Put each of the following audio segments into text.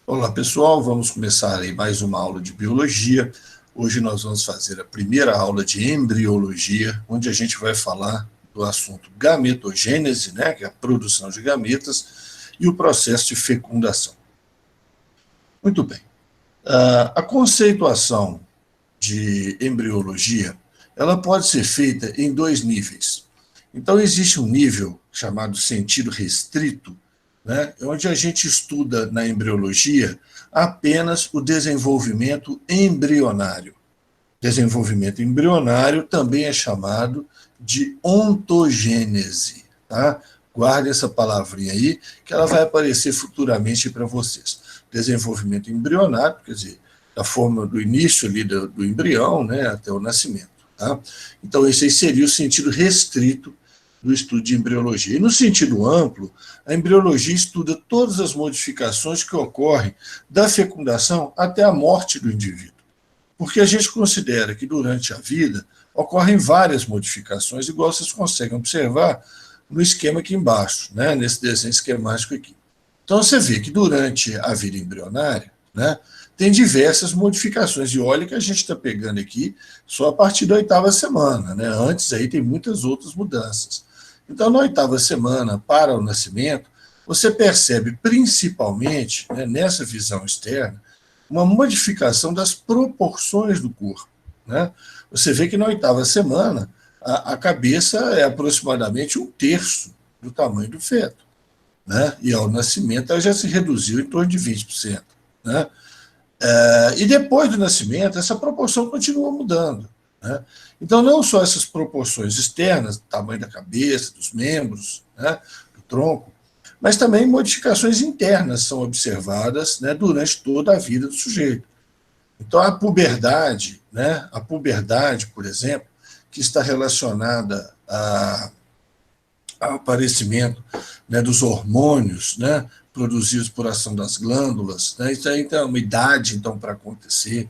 Olá, pessoal, vamos começar aí mais uma aula de biologia. Hoje nós vamos fazer a primeira aula de embriologia, onde a gente vai falar do assunto gametogênese, né, que é a produção de gametas, e o processo de fecundação. Muito bem. A conceituação de embriologia, ela pode ser feita em dois níveis. Então, existe um nível chamado sentido restrito, né, onde a gente estuda na embriologia apenas o desenvolvimento embrionário. Desenvolvimento embrionário também é chamado de ontogênese. Tá? Guarde essa palavrinha aí, que ela vai aparecer futuramente para vocês. Desenvolvimento embrionário, quer dizer, da forma do início ali do embrião, né, até o nascimento. Tá? Então, esse aí seria o sentido restrito do estudo de embriologia. E no sentido amplo, a embriologia estuda todas as modificações que ocorrem da fecundação até a morte do indivíduo. Porque a gente considera que durante a vida ocorrem várias modificações, igual vocês conseguem observar no esquema aqui embaixo, né, nesse desenho esquemático aqui. Então você vê que durante a vida embrionária, né, tem diversas modificações, e olha que a gente está pegando aqui só a partir da 8ª semana, né? Antes aí tem muitas outras mudanças. Então, na 8ª semana, para o nascimento, você percebe principalmente, né, nessa visão externa, uma modificação das proporções do corpo. Né? Você vê que na 8ª semana, a cabeça é aproximadamente 1/3 do tamanho do feto. Né? E ao nascimento ela já se reduziu em torno de 20%. Né? E depois do nascimento, essa proporção continua mudando. Né? Então, não só essas proporções externas, tamanho da cabeça, dos membros, né, do tronco, mas também modificações internas são observadas, né, durante toda a vida do sujeito. Então, a puberdade, por exemplo, que está relacionada ao aparecimento, né, dos hormônios, né, produzidos por ação das glândulas, né, isso aí tem uma idade, então, para acontecer,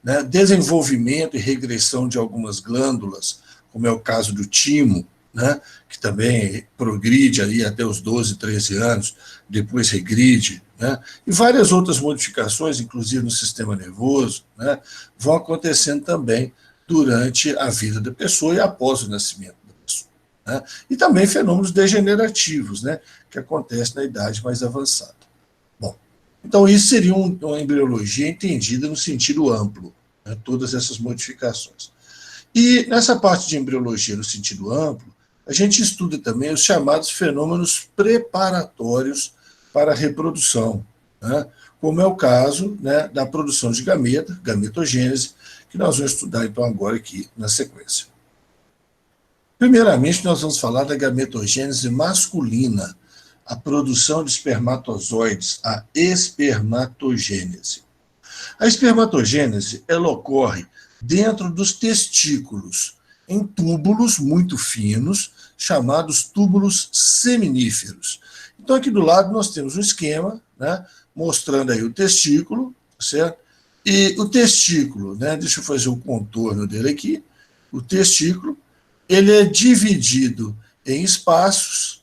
né, desenvolvimento e regressão de algumas glândulas, como é o caso do timo, né, que também progride ali até os 12, 13 anos, depois regride, né, e várias outras modificações, inclusive no sistema nervoso, né, vão acontecendo também durante a vida da pessoa e após o nascimento da pessoa. Né, e também fenômenos degenerativos, né, que acontecem na idade mais avançada. Bom, então isso seria uma embriologia entendida no sentido amplo, né, todas essas modificações. E nessa parte de embriologia no sentido amplo, a gente estuda também os chamados fenômenos preparatórios para a reprodução, né? Como é o caso, né, da produção de gameta, gametogênese, que nós vamos estudar então agora aqui na sequência. Primeiramente, nós vamos falar da gametogênese masculina, a produção de espermatozoides, a espermatogênese. A espermatogênese, ela ocorre dentro dos testículos, em túbulos muito finos, chamados túbulos seminíferos. Então, aqui do lado nós temos um esquema, né, mostrando aí o testículo, certo? E o testículo, né, deixa eu fazer o contorno dele aqui, o testículo, ele é dividido em espaços,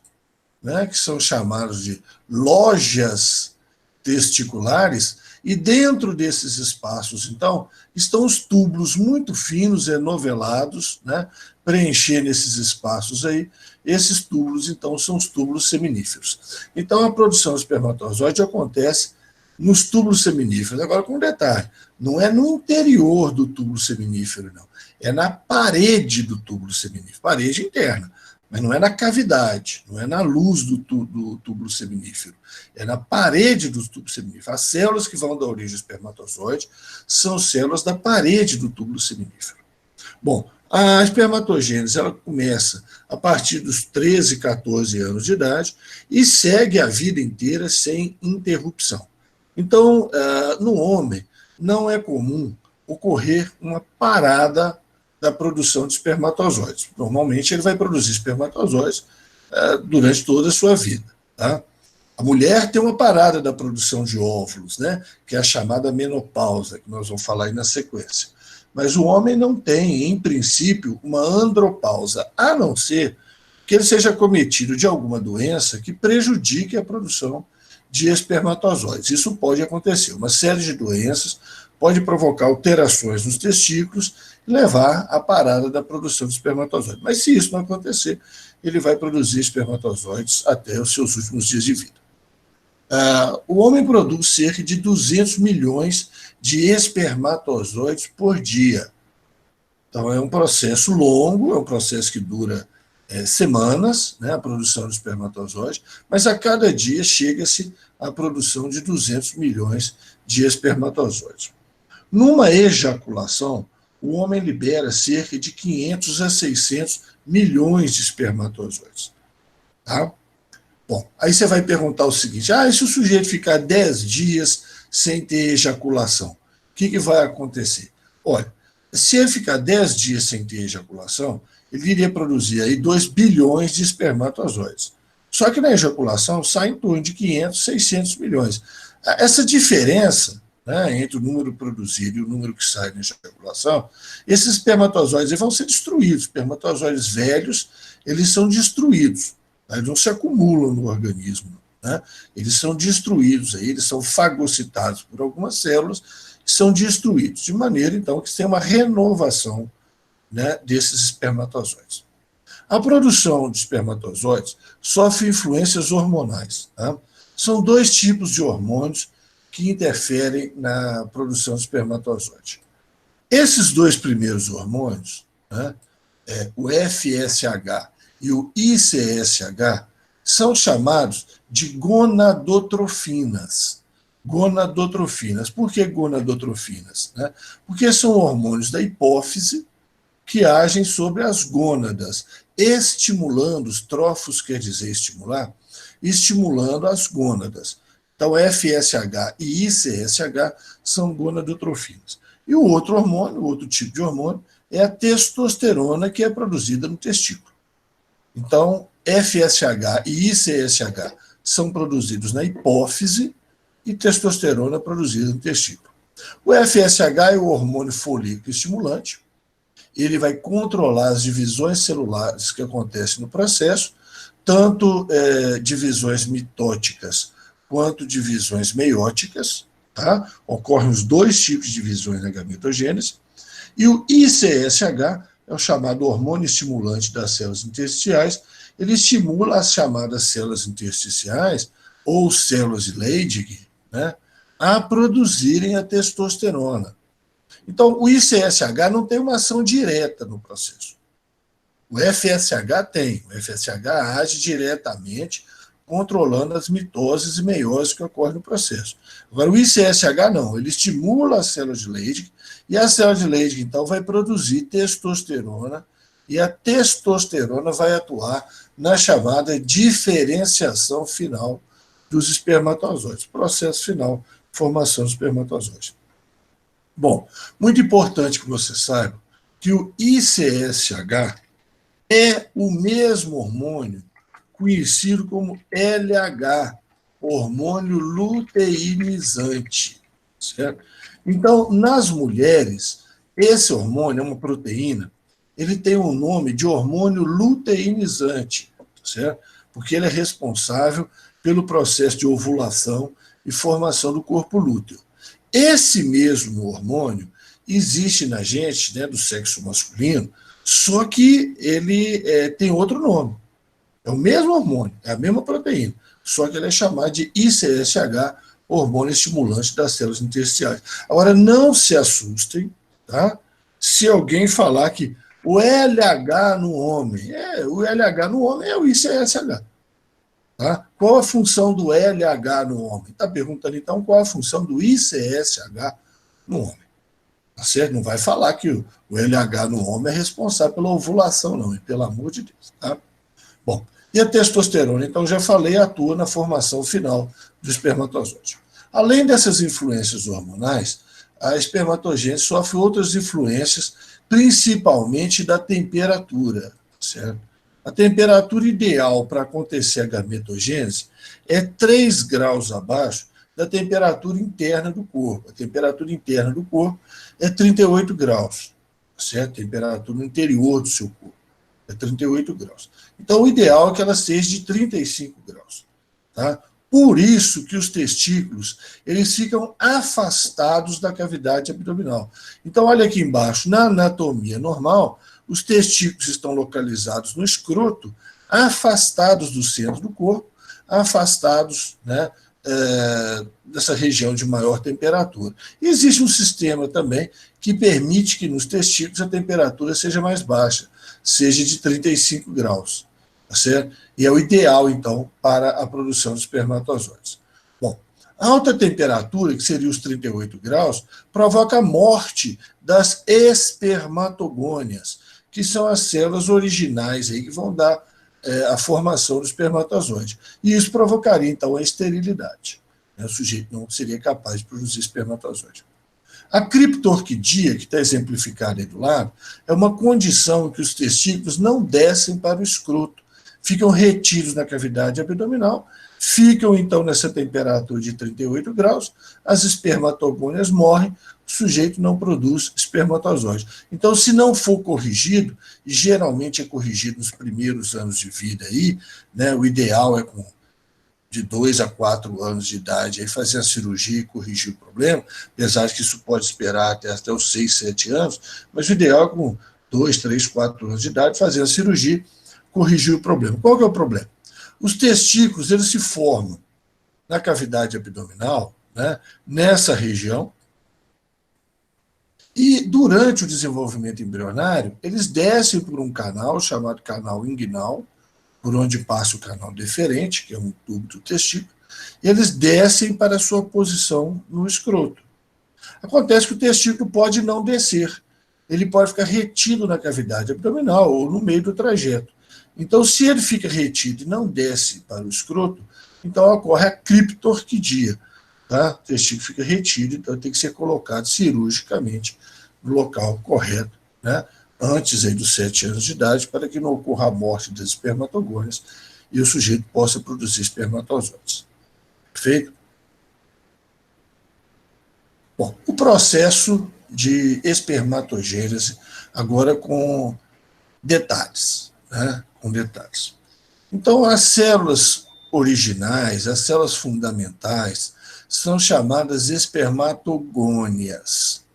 né, que são chamados de lojas testiculares, e dentro desses espaços, então, estão os túbulos muito finos, enovelados, né, preenchendo esses espaços aí. Esses túbulos, então, são os túbulos seminíferos. Então, a produção de espermatozoide acontece nos túbulos seminíferos. Agora, com um detalhe, não é no interior do túbulo seminífero, não. É na parede do túbulo seminífero, parede interna. Mas não é na cavidade, não é na luz do túbulo seminífero, é na parede do túbulo seminífero. As células que vão dar origem ao espermatozoide são células da parede do túbulo seminífero. Bom, a espermatogênese ela começa a partir dos 13, 14 anos de idade e segue a vida inteira sem interrupção. Então, no homem, não é comum ocorrer uma parada da produção de espermatozoides. Normalmente ele vai produzir espermatozoides durante toda a sua vida. Tá? A mulher tem uma parada da produção de óvulos, né, que é a chamada menopausa, que nós vamos falar aí na sequência. Mas o homem não tem, em princípio, uma andropausa, a não ser que ele seja cometido de alguma doença que prejudique a produção de espermatozoides. Isso pode acontecer. Uma série de doenças pode provocar alterações nos testículos e levar à parada da produção de espermatozoides. Mas se isso não acontecer, ele vai produzir espermatozoides até os seus últimos dias de vida. O homem produz cerca de 200 milhões de espermatozoides por dia. Então, é um processo longo, é um processo que dura semanas, né, a produção de espermatozoides, mas a cada dia chega-se à produção de 200 milhões de espermatozoides. Numa ejaculação, o homem libera cerca de 500 a 600 milhões de espermatozoides. Tá? Bom, aí você vai perguntar o seguinte, e se o sujeito ficar 10 dias sem ter ejaculação, o que vai acontecer? Olha, se ele ficar 10 dias sem ter ejaculação, ele iria produzir aí 2 bilhões de espermatozoides. Só que na ejaculação sai em torno de 500, 600 milhões. Essa diferença, né, entre o número produzido e o número que sai na ejaculação, esses espermatozoides vão ser destruídos. Espermatozoides velhos, eles são destruídos. Tá? Eles não se acumulam no organismo. Né? Eles são destruídos, aí, eles são fagocitados por algumas células, são destruídos, de maneira, então, que tem uma renovação, né, desses espermatozoides. A produção de espermatozoides sofre influências hormonais. Tá? São 2 tipos de hormônios que interferem na produção de espermatozoide. Esses 2 primeiros hormônios, né, o FSH e o ICSH, são chamados de gonadotrofinas. Gonadotrofinas. Por que gonadotrofinas? Né? Porque são hormônios da hipófise que agem sobre as gônadas, estimulando, os trofos quer dizer estimular, estimulando as gônadas. Então, FSH e ICSH são gonadotrofinas. E o outro hormônio, o outro tipo de hormônio, é a testosterona, que é produzida no testículo. Então, FSH e ICSH são produzidos na hipófise e testosterona produzida no testículo. O FSH é o hormônio folículo estimulante. Ele vai controlar as divisões celulares que acontecem no processo, tanto divisões mitóticas quanto divisões meióticas. Tá? Ocorrem os 2 tipos de divisões na gametogênese. E o ICSH é o chamado hormônio estimulante das células intersticiais. Ele estimula as chamadas células intersticiais, ou células de Leydig, né, a produzirem a testosterona. Então, o ICSH não tem uma ação direta no processo. O FSH tem. O FSH age diretamente, controlando as mitoses e meioses que ocorrem no processo. Agora, o ICSH não. Ele estimula as células de Leydig, e a célula de Leydig, então, vai produzir testosterona, e a testosterona vai atuar na chamada diferenciação final dos espermatozoides. Processo final, formação dos espermatozoides. Bom, muito importante que você saiba que o ICSH é o mesmo hormônio conhecido como LH, hormônio luteinizante, certo? Então, nas mulheres, esse hormônio é uma proteína, ele tem o nome de hormônio luteinizante, certo? Porque ele é responsável pelo processo de ovulação e formação do corpo lúteo. Esse mesmo hormônio existe na gente, né, do sexo masculino, só que ele tem outro nome. É o mesmo hormônio, é a mesma proteína, só que ele é chamado de ICSH, hormônio estimulante das células intersticiais. Agora, não se assustem, tá? Se alguém falar que o LH no homem, o LH no homem é o ICSH. Tá? Qual a função do LH no homem? Está perguntando, então, qual a função do ICSH no homem. Tá certo? Não vai falar que o LH no homem é responsável pela ovulação, não, e pelo amor de Deus. Tá? Bom, e a testosterona, então, já falei, atua na formação final do espermatozoide. Além dessas influências hormonais, a espermatogênese sofre outras influências, principalmente da temperatura, certo? A temperatura ideal para acontecer a gametogênese é 3 graus abaixo da temperatura interna do corpo. A temperatura interna do corpo é 38 graus, certo? A temperatura no interior do seu corpo é 38 graus. Então, o ideal é que ela seja de 35 graus. Tá? Por isso que os testículos eles ficam afastados da cavidade abdominal. Então, olha aqui embaixo, na anatomia normal, os testículos estão localizados no escroto, afastados do centro do corpo, afastados, né, dessa região de maior temperatura. E existe um sistema também que permite que nos testículos a temperatura seja mais baixa, seja de 35 graus. Tá certo? E é o ideal, então, para a produção de espermatozoides. Bom, a alta temperatura, que seria os 38 graus, provoca a morte das espermatogônias, que são as células originais aí que vão dar a formação do espermatozoide. E isso provocaria, então, a esterilidade. O sujeito não seria capaz de produzir espermatozoide. A criptorquidia, que está exemplificada aí do lado, é uma condição em que os testículos não descem para o escroto, ficam retidos na cavidade abdominal, ficam então nessa temperatura de 38 graus, as espermatogônias morrem, o sujeito não produz espermatozoide. Então, se não for corrigido, e geralmente é corrigido nos primeiros anos de vida aí, né, o ideal é com de 2 a 4 anos de idade, aí fazer a cirurgia e corrigir o problema, apesar de que isso pode esperar até os 6, 7 anos, mas o ideal é com 2, 3, 4 anos de idade fazer a cirurgia, corrigir o problema. Qual que é o problema? Os testículos eles se formam na cavidade abdominal, né, nessa região, e durante o desenvolvimento embrionário, eles descem por um canal chamado canal inguinal, por onde passa o canal deferente, que é um tubo do testículo, e eles descem para a sua posição no escroto. Acontece que o testículo pode não descer, ele pode ficar retido na cavidade abdominal ou no meio do trajeto. Então, se ele fica retido e não desce para o escroto, então ocorre a criptorquidia. Tá? O testículo fica retido, então tem que ser colocado cirurgicamente no local correto, né? Antes aí dos 7 anos de idade, para que não ocorra a morte das espermatogônias e o sujeito possa produzir espermatozoides. Perfeito? Bom, o processo de espermatogênese, agora com detalhes, né? Com detalhes. Então, as células originais, as células fundamentais, são chamadas espermatogônias.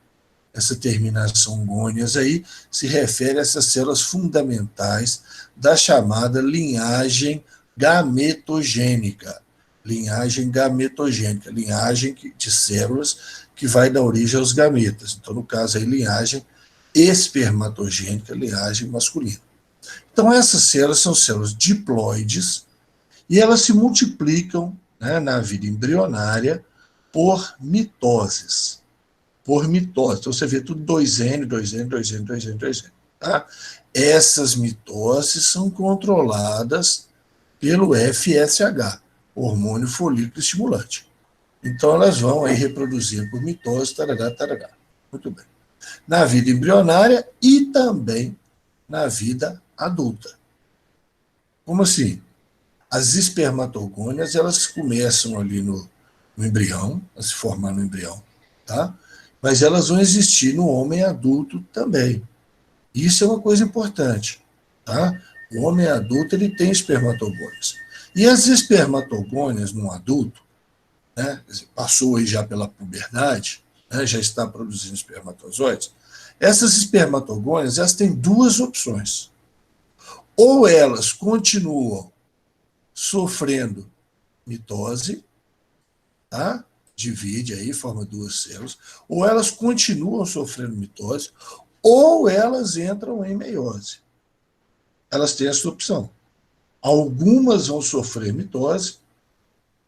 Essa terminação gônias aí se refere a essas células fundamentais da chamada linhagem gametogênica. Linhagem gametogênica, linhagem de células que vai dar origem aos gametas. Então, no caso aí, linhagem espermatogênica, linhagem masculina. Então, essas células são células diploides e elas se multiplicam, né, na vida embrionária por mitoses. Por mitose. Então, você vê tudo 2N, 2N, 2N, 2N, 2N. Tá? Essas mitoses são controladas pelo FSH, hormônio folículo estimulante. Então, elas vão aí reproduzir por mitose, tarará, tarará. Muito bem. Na vida embrionária e também na vida adulta. Como assim? As espermatogônias, elas começam ali no embrião, a se formar no embrião, tá? Mas elas vão existir no homem adulto também. Isso é uma coisa importante, tá? O homem adulto, ele tem espermatogônias. E as espermatogônias no adulto, né, passou aí já pela puberdade, né, já está produzindo espermatozoides, essas espermatogônias, elas têm duas opções. Ou elas continuam sofrendo mitose, tá? Divide aí, forma duas células, ou elas continuam sofrendo mitose, ou elas entram em meiose. Elas têm essa opção. Algumas vão sofrer mitose,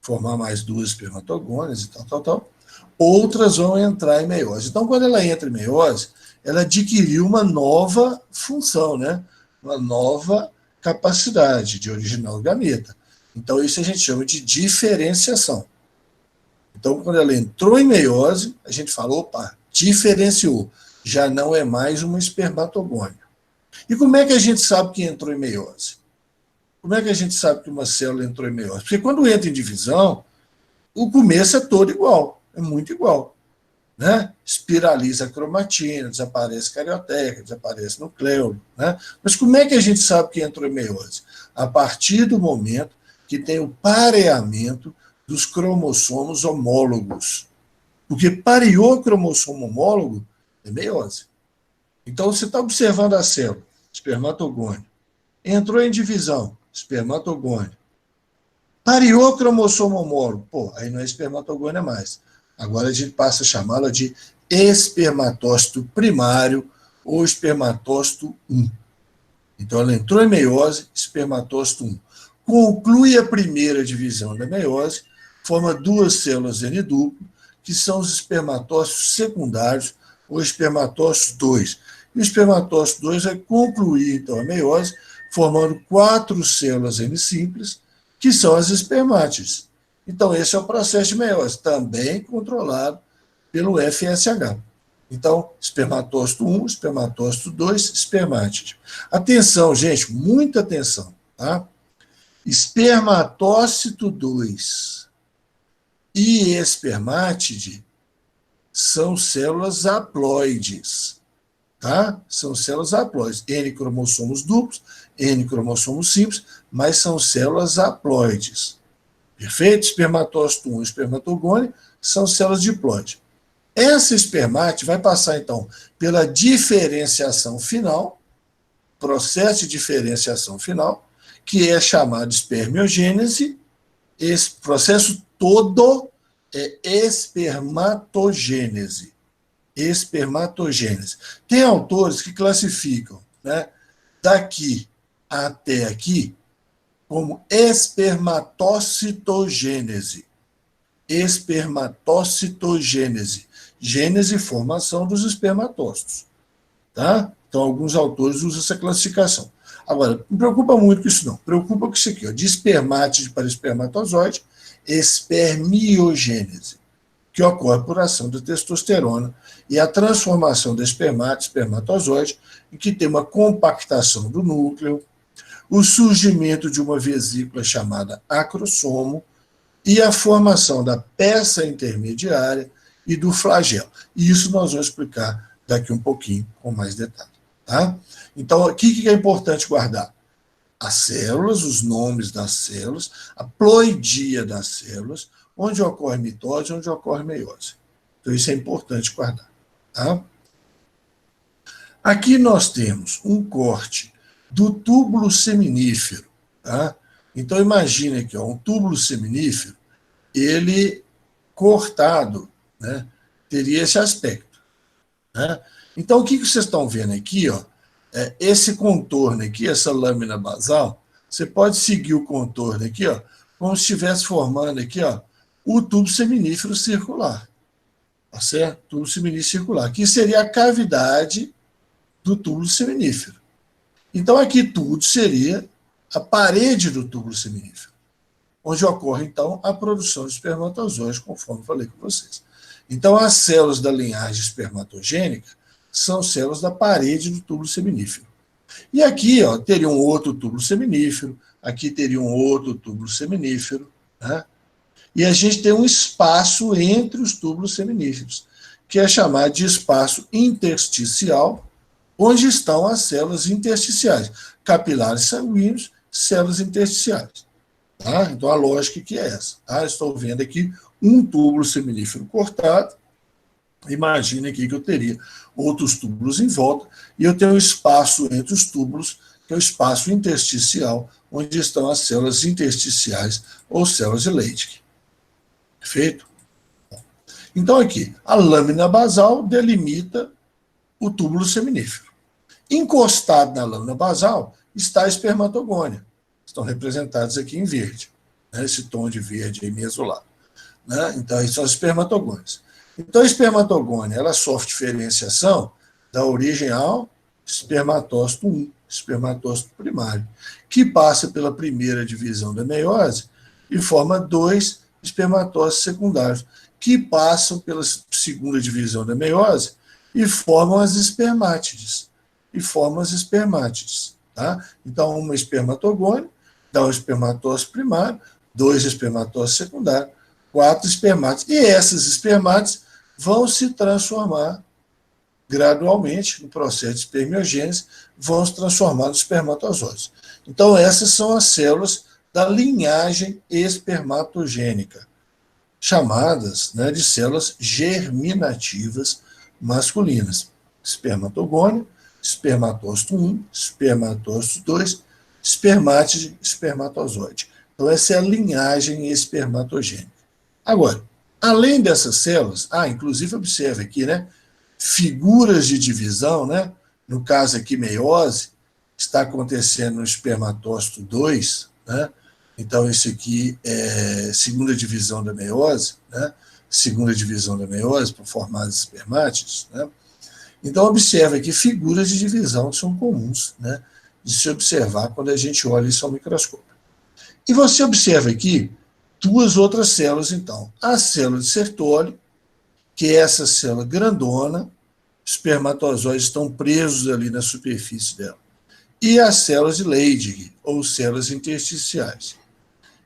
formar mais duas espermatogônias e tal. Outras vão entrar em meiose. Então, quando ela entra em meiose, ela adquiriu uma nova função, né? Uma nova capacidade de originar o gameta. Então, isso a gente chama de diferenciação. Então, quando ela entrou em meiose, a gente falou, opa, diferenciou. Já não é mais uma espermatogônia. E como é que a gente sabe que entrou em meiose? Como é que a gente sabe que uma célula entrou em meiose? Porque quando entra em divisão, o começo é todo igual, é muito igual. Né? Espiraliza a cromatina, desaparece a carioteca, desaparece o nucleolo. Né? Mas como é que a gente sabe que entrou em meiose? A partir do momento que tem o pareamento dos cromossomos homólogos. Porque pariocromossomo homólogo é meiose. Então, você está observando a célula, espermatogônio. Entrou em divisão, espermatogônio. Pariocromossomo homólogo, pô, aí não é espermatogônio mais. Agora a gente passa a chamá-la de espermatócito primário ou espermatócito 1. Então, ela entrou em meiose, espermatócito 1. Conclui a primeira divisão da meiose, forma duas células N duplo, que são os espermatócitos secundários, ou espermatócitos 2. E o espermatócito 2 vai concluir, então, a meiose, formando 4 células N simples, que são as espermátides. Então, esse é o processo de meiose, também controlado pelo FSH. Então, espermatócito 1, espermatócito 2, espermátide. Atenção, gente, muita atenção, tá? Espermatócito 2 e espermátide são células haploides, tá? São células haploides. N cromossomos duplos, N cromossomos simples, mas são células haploides. Perfeito? Espermatócito 1 e espermatogônio são células diploide. Essa espermátide vai passar, então, pela diferenciação final, processo de diferenciação final, que é chamado de espermiogênese. Esse processo todo é espermatogênese. Espermatogênese. Tem autores que classificam, né, daqui até aqui como espermatocitogênese. Espermatocitogênese. Gênese, formação dos espermatócitos. Tá? Então, alguns autores usam essa classificação. Agora, não preocupa muito com isso, não. Preocupa com isso aqui, ó, de espermátide para espermatozoide, espermiogênese, que ocorre por ação da testosterona e a transformação do espermátide, espermatozoide, em que tem uma compactação do núcleo, o surgimento de uma vesícula chamada acrossomo e a formação da peça intermediária e do flagelo. E isso nós vamos explicar daqui um pouquinho com mais detalhe. Tá? Então, aqui o que é importante guardar? As células, os nomes das células, a ploidia das células, onde ocorre mitose, onde ocorre meiose. Então, isso é importante guardar. Tá? Aqui nós temos um corte do túbulo seminífero. Tá? Então, imagine aqui, ó, um túbulo seminífero, ele cortado, né, teria esse aspecto. Né? Então, o que vocês estão vendo aqui? Ó, esse contorno aqui, essa lâmina basal, você pode seguir o contorno aqui, ó, como se estivesse formando aqui, ó, o tubo seminífero circular. Tá certo? Túbulo seminífero circular. Aqui seria a cavidade do túbulo seminífero. Então, aqui tudo seria a parede do túbulo seminífero, onde ocorre, então, a produção de espermatozoides, conforme falei com vocês. Então, as células da linhagem espermatogênica são células da parede do túbulo seminífero. E aqui, ó, teria um outro túbulo seminífero, aqui teria um outro túbulo seminífero, né? E a gente tem um espaço entre os túbulos seminíferos, que é chamado de espaço intersticial, onde estão as células intersticiais, capilares sanguíneos, células intersticiais. Tá? Então, a lógica que é essa. Tá? Estou vendo aqui um túbulo seminífero cortado. Imagine aqui que eu teria outros túbulos em volta, e eu tenho um espaço entre os túbulos, que é o espaço intersticial, onde estão as células intersticiais ou células de Leydig. Perfeito? Então, aqui, a lâmina basal delimita o túbulo seminífero. Encostado na lâmina basal está a espermatogônia. Estão representados aqui em verde, né? Esse tom de verde aí meio azulado. Né? Então, aí são as espermatogônias. Então, a espermatogônia, ela sofre diferenciação da origem ao espermatócito 1, espermatócito primário, que passa pela primeira divisão da meiose e forma 2 espermatócitos secundários, que passam pela segunda divisão da meiose e formam as espermátides. Tá? Então, uma espermatogônia dá um espermatócito primário, 2 espermatócitos secundários, 4 espermátides. E essas espermátides vão se transformar gradualmente no processo de espermiogênese, vão se transformar nos espermatozoides. Então, essas são as células da linhagem espermatogênica. chamadas, né, de células germinativas masculinas. Espermatogônio, espermatócito 1, espermatócito 2, espermátide, espermatozoide. Então, essa é a linhagem espermatogênica. Agora, além dessas células, inclusive observe aqui, né, figuras de divisão, né, no caso aqui, meiose, está acontecendo no espermatócito 2, né, então isso aqui é segunda divisão da meiose, né, segunda divisão da meiose, para formar as espermátides, né. Então, observe aqui figuras de divisão que são comuns, né, de se observar quando a gente olha isso ao microscópio. E você observa aqui duas outras células, então. A célula de Sertoli, que é essa célula grandona, espermatozoides estão presos ali na superfície dela. E as células de Leydig, ou células intersticiais.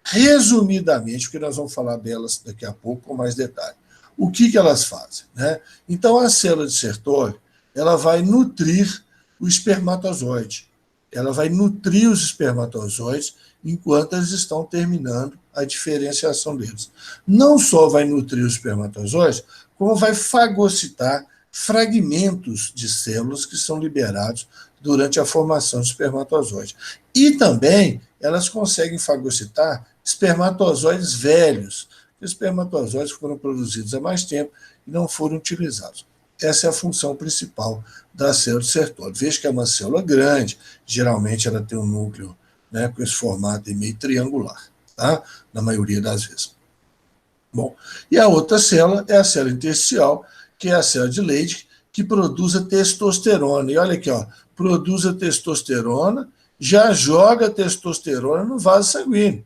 Resumidamente, porque nós vamos falar delas daqui a pouco com mais detalhe. O que elas fazem? Né? Então, a célula de Sertoli, ela vai nutrir o espermatozoide. Ela vai nutrir os espermatozoides enquanto eles estão terminando a diferenciação deles. Não só vai nutrir os espermatozoides, como vai fagocitar fragmentos de células que são liberados durante a formação do espermatozoide. E também elas conseguem fagocitar espermatozoides velhos, que os espermatozoides foram produzidos há mais tempo e não foram utilizados. Essa é a função principal da célula de Sertoli. Veja que é uma célula grande, geralmente ela tem um núcleo, né, com esse formato meio triangular, tá? Na maioria das vezes. Bom, e a outra célula é a célula intersticial, que é a célula de Leydig, que produz a testosterona. E olha aqui, ó, produz a testosterona, já joga a testosterona no vaso sanguíneo,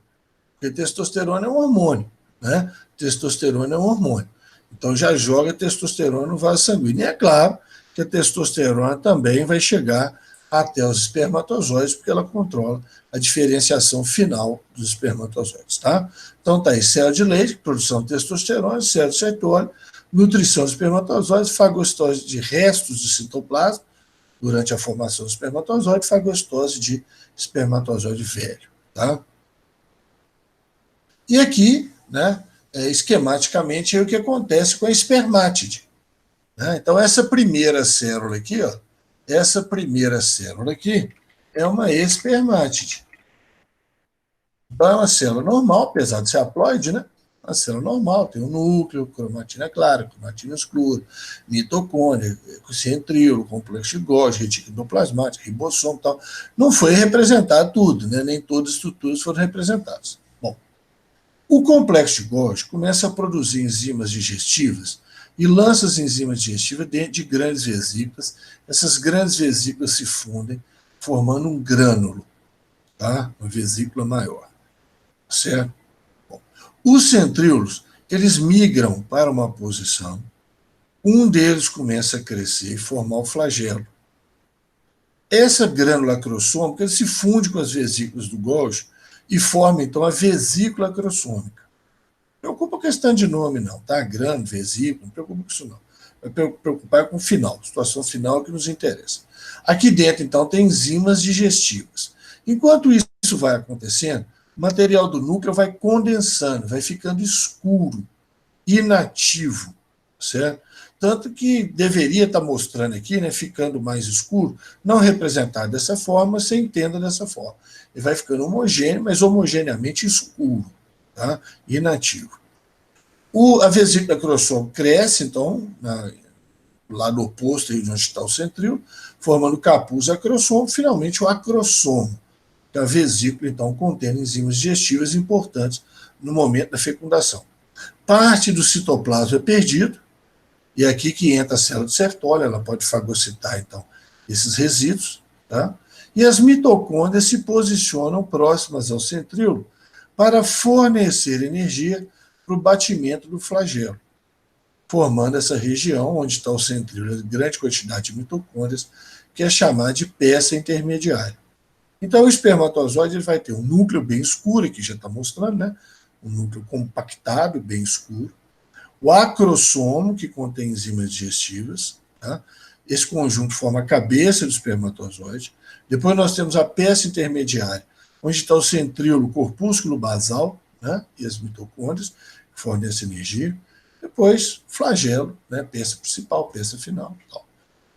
porque testosterona é um hormônio, né? Testosterona é um hormônio. Então já joga a testosterona no vaso sanguíneo. E é claro que a testosterona também vai chegar até os espermatozoides, porque ela controla a diferenciação final dos espermatozoides, tá? Então tá aí, célula de Leydig, produção de testosterona, célula de Sertoli, nutrição dos espermatozoides, fagocitose de restos de citoplasma durante a formação do espermatozoide, fagocitose de espermatozoide velho, tá? E aqui, né, esquematicamente, é o que acontece com a espermátide. Né? Então, essa primeira célula aqui, ó, é uma espermátide. Então, é uma célula normal, apesar de ser haploide, né? Uma célula normal, tem um núcleo, cromatina clara, cromatina escura, mitocôndria, centríolo, complexo de Golgi, retículo endoplasmático, ribossomo e tal. Não foi representado tudo, né? Nem todas as estruturas foram representadas. Bom, o complexo de Golgi começa a produzir enzimas digestivas e lança as enzimas digestivas dentro de grandes vesículas. Essas grandes vesículas se fundem, formando um grânulo, tá? Uma vesícula maior, certo? Bom, os centríolos, eles migram para uma posição, um deles começa a crescer e formar o flagelo. Essa grânula acrossômica, ele se funde com as vesículas do Golgi e forma, então, a vesícula acrossômica. Não preocupa com a questão de nome, não, tá? Grande, vesícula, não preocupa com isso, não. Vai preocupar com o final, situação final que nos interessa. Aqui dentro, então, tem enzimas digestivas. Enquanto isso vai acontecendo, o material do núcleo vai condensando, vai ficando escuro, inativo, certo? Tanto que deveria estar mostrando aqui, né, ficando mais escuro, não representado dessa forma, você entenda dessa forma. Ele vai ficando homogêneo, mas homogeneamente escuro, tá? Inativo. A vesícula acrossômica cresce, então, lá no oposto, aí onde está o centríolo, formando capuz acrossômico, finalmente o acrossomo, que é a vesícula, então, contém enzimas digestivas importantes no momento da fecundação. Parte do citoplasma é perdido, e é aqui que entra a célula de Sertoli, ela pode fagocitar, então, esses resíduos, tá? E as mitocôndrias se posicionam próximas ao centríolo para fornecer energia para o batimento do flagelo, formando essa região onde está o centríolo, grande quantidade de mitocôndrias, que é chamada de peça intermediária. Então, o espermatozoide ele vai ter um núcleo bem escuro, que já está mostrando, né? Um núcleo compactado, bem escuro. O acrossomo, que contém enzimas digestivas, tá? Esse conjunto forma a cabeça do espermatozoide. Depois nós temos a peça intermediária, onde está o centríolo, corpúsculo basal, né? E as mitocôndrias, fornece energia. Depois, flagelo, né, peça principal, peça final. Tal,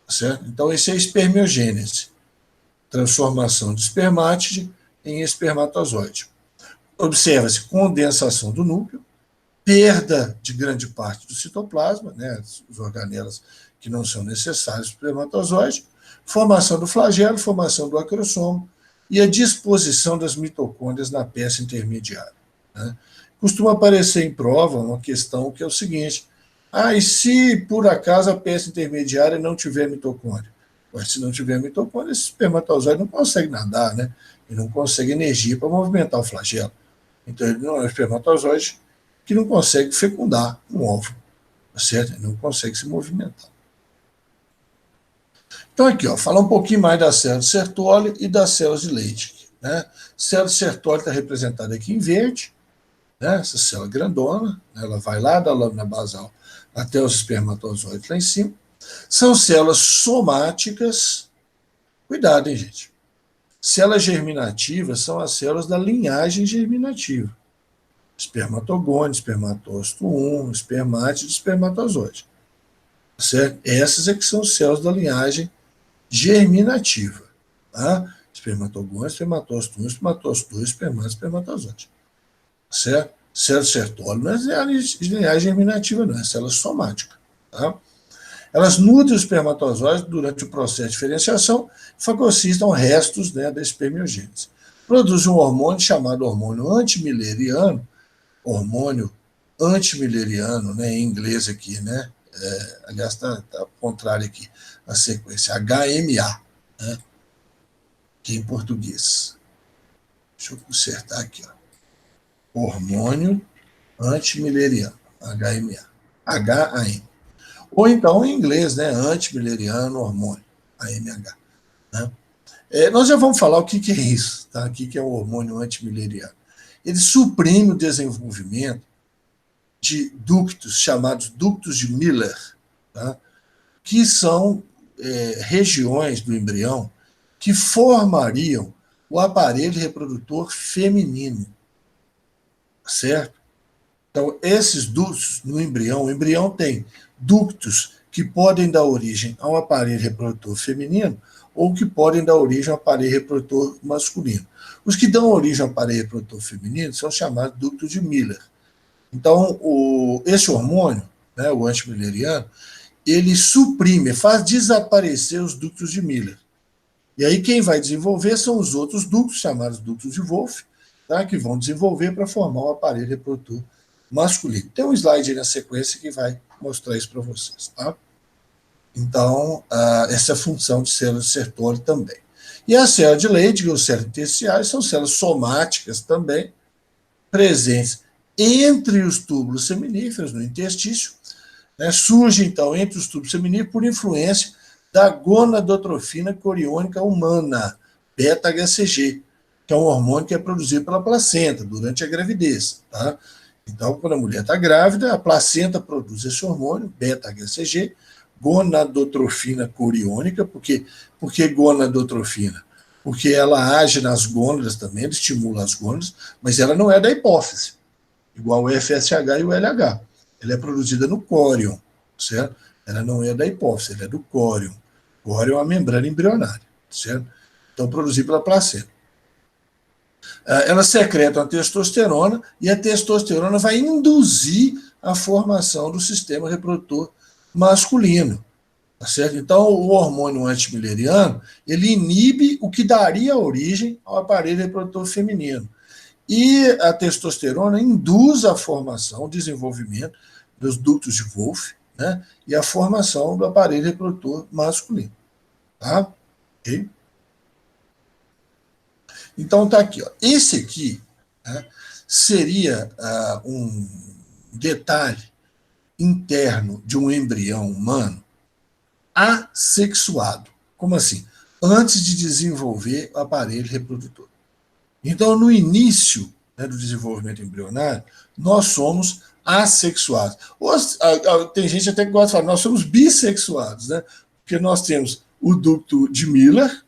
certo? Então, esse é a espermiogênese, transformação de espermátide em espermatozoide. Observa-se condensação do núcleo, perda de grande parte do citoplasma, né, as organelas que não são necessárias para o espermatozoide, formação do flagelo, formação do acrossomo e a disposição das mitocôndrias na peça intermediária. Né? Costuma aparecer em prova uma questão que é o seguinte: e se por acaso a peça intermediária não tiver mitocôndria? Mas se não tiver mitocôndria, esse espermatozoide não consegue nadar, né? E não consegue energia para movimentar o flagelo. Então ele não é um espermatozoide que não consegue fecundar um óvulo, certo? Ele não consegue se movimentar. Então aqui, falar um pouquinho mais das células de Sertoli e das células de Leydig. Né? A célula de Sertoli está representada aqui em verde, né? Essa célula grandona, né? Ela vai lá da lâmina basal até os espermatozoides lá em cima. São células somáticas. Cuidado, hein, gente? Células germinativas são as células da linhagem germinativa. Espermatogônio, espermatócito 1, espermátide, espermatozoide. Certo? Essas é que são células da linhagem germinativa. Tá? Espermatogônio, espermatócito 1, espermatócito 2, espermátide, espermatozoide. Certo? Célula de Sertoli não é linhagem germinativa, não, é célula somática. Tá? Elas nutrem os espermatozoides durante o processo de diferenciação e fagocitam restos, né, da espermiogênese. Produz um hormônio chamado hormônio antimileriano, né, em inglês aqui, né? Aliás, está ao contrário aqui, a sequência, HMA, né, que é em português. Deixa eu consertar aqui, hormônio antimileriano, HMA, HAM. Ou então, em inglês, né, antimileriano hormônio, AMH. Né? Nós já vamos falar o que é isso, tá? O que é o hormônio antimileriano. Ele suprime o desenvolvimento de ductos, chamados ductos de Miller, tá? Que são regiões do embrião que formariam o aparelho reprodutor feminino, certo? Então, esses ductos no embrião, o embrião tem ductos que podem dar origem a um aparelho reprodutor feminino ou que podem dar origem a um aparelho reprodutor masculino. Os que dão origem ao aparelho reprodutor feminino são chamados ductos de Miller. Então, esse hormônio, né, o antimilleriano, ele suprime, faz desaparecer os ductos de Miller. E aí quem vai desenvolver são os outros ductos, chamados ductos de Wolff, tá, que vão desenvolver para formar o aparelho reprodutor masculino. Tem um slide aí na sequência que vai mostrar isso para vocês. Tá? Então, essa é a função de células de Sertoli também. E a célula de Leydig, ou células intersticiais, são células somáticas também, presentes entre os túbulos seminíferos, no interstício, né, surge, então, entre os túbulos seminíferos por influência da gonadotrofina coriônica humana, beta-HCG, que é um hormônio que é produzido pela placenta durante a gravidez. Tá? Então, quando a mulher está grávida, a placenta produz esse hormônio, beta-HCG, gonadotrofina coriônica. Por que gonadotrofina? Porque ela age nas gônadas também, ela estimula as gônadas, mas ela não é da hipófise, igual o FSH e o LH. Ela é produzida no córion, certo? Ela não é da hipófise, ela é do córion. Córion é a membrana embrionária, certo? Então, produzida pela placenta. Elas secretam a testosterona e a testosterona vai induzir a formação do sistema reprodutor masculino. Tá certo? Então, o hormônio antimilleriano, ele inibe o que daria origem ao aparelho reprodutor feminino. E a testosterona induz a formação, o desenvolvimento dos ductos de Wolff, né, e a formação do aparelho reprodutor masculino. Tá? Ok? Então, tá aqui. Esse aqui, né, seria um detalhe interno de um embrião humano assexuado. Como assim? Antes de desenvolver o aparelho reprodutor. Então, no início, né, do desenvolvimento embrionário, nós somos assexuados. Tem gente até que gosta de falar, nós somos bissexuados, né? Porque nós temos o ducto de Miller,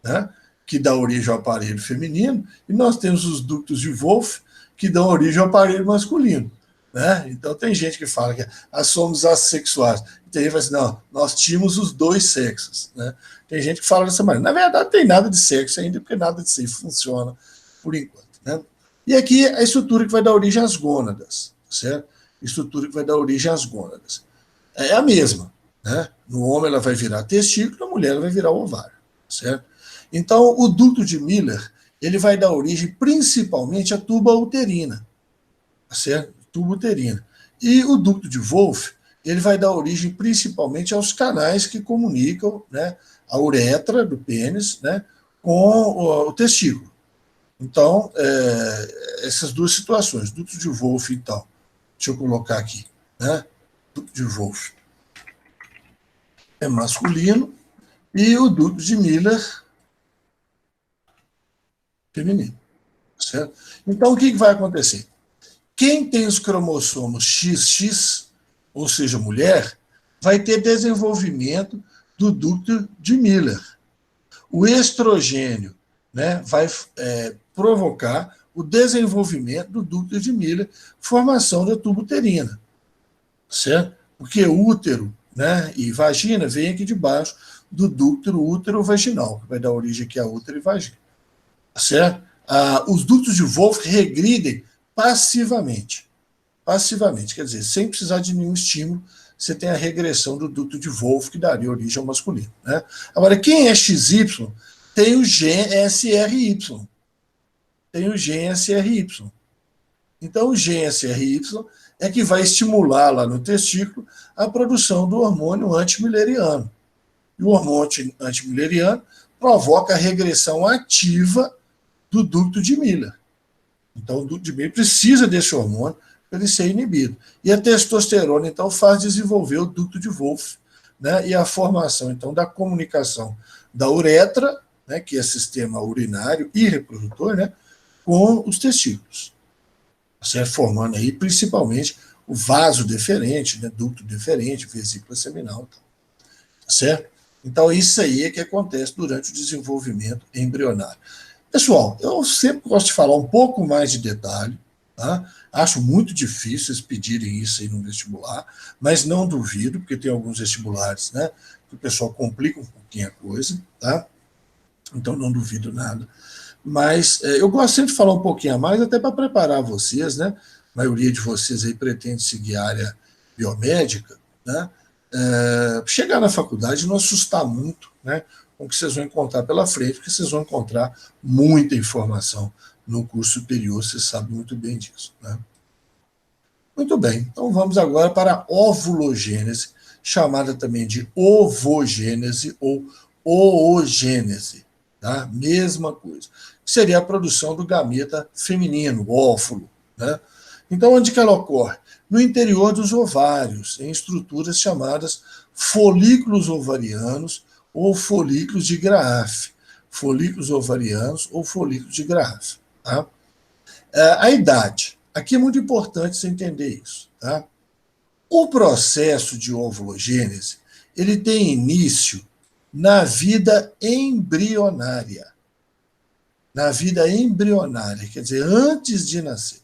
né, que dá origem ao aparelho feminino, e nós temos os ductos de Wolff, que dão origem ao aparelho masculino. né? Então tem gente que fala que somos assexuais. Tem gente que fala assim, não, nós tínhamos os dois sexos, né? Tem gente que fala dessa maneira. Na verdade, não tem nada de sexo ainda, porque nada disso aí funciona por enquanto, né? E aqui a estrutura que vai dar origem às gônadas, certo? Estrutura que vai dar origem às gônadas. É a mesma, né? No homem ela vai virar testículo, na mulher ela vai virar ovário, certo? Então, o ducto de Miller, ele vai dar origem principalmente à tuba uterina, certo? Tuba uterina. E o ducto de Wolff, ele vai dar origem principalmente aos canais que comunicam, né, a uretra do pênis, né, com o testículo. Então, essas duas situações, ducto de Wolff e tal, deixa eu colocar aqui, né, ducto de Wolff é masculino e o ducto de Miller feminino, certo? Então, o que vai acontecer? Quem tem os cromossomos XX, ou seja, mulher, vai ter desenvolvimento do ducto de Miller. O estrogênio, né, vai provocar o desenvolvimento do ducto de Miller, formação da tuba uterina, certo? Porque útero, né, e vagina vem aqui debaixo do ducto útero vaginal, que vai dar origem aqui a útero e vagina, certo? Os ductos de Wolff regridem passivamente. Passivamente, quer dizer, sem precisar de nenhum estímulo, você tem a regressão do ducto de Wolff, que daria origem ao masculino, né? Agora, quem é XY tem o gen SRY. Tem o gen SRY. Então, o gen SRY é que vai estimular lá no testículo a produção do hormônio antimileriano. E o hormônio antimileriano provoca a regressão ativa do ducto de Miller. Então, o ducto de Miller precisa desse hormônio para ele ser inibido. E a testosterona, então, faz desenvolver o ducto de Wolff, né, e a formação, então, da comunicação da uretra, né, que é sistema urinário e reprodutor, né, com os testículos, certo? Formando aí, principalmente, o vaso deferente, né, ducto deferente, vesícula seminal, certo? Então, isso aí é que acontece durante o desenvolvimento embrionário. Pessoal, eu sempre gosto de falar um pouco mais de detalhe, tá? Acho muito difícil vocês pedirem isso aí no vestibular, mas não duvido, porque tem alguns vestibulares, né, que o pessoal complica um pouquinho a coisa, tá? Então não duvido nada. Mas eu gosto sempre de falar um pouquinho a mais, até para preparar vocês, né? A maioria de vocês aí pretende seguir a área biomédica, né? Chegar na faculdade e não assustar muito, né, com o que vocês vão encontrar pela frente, porque vocês vão encontrar muita informação no curso superior, vocês sabem muito bem disso, né? Muito bem, então vamos agora para a ovulogênese, chamada também de ovogênese ou oogênese, tá? Mesma coisa. Seria a produção do gameta feminino, o óvulo, né? Então, onde que ela ocorre? No interior dos ovários, em estruturas chamadas folículos ovarianos ou folículos de Graafi. Folículos ovarianos ou folículos de Graafi. Tá? A idade. Aqui é muito importante você entender isso. Tá? O processo de ovulogênese, ele tem início na vida embrionária. Na vida embrionária, quer dizer, antes de nascer.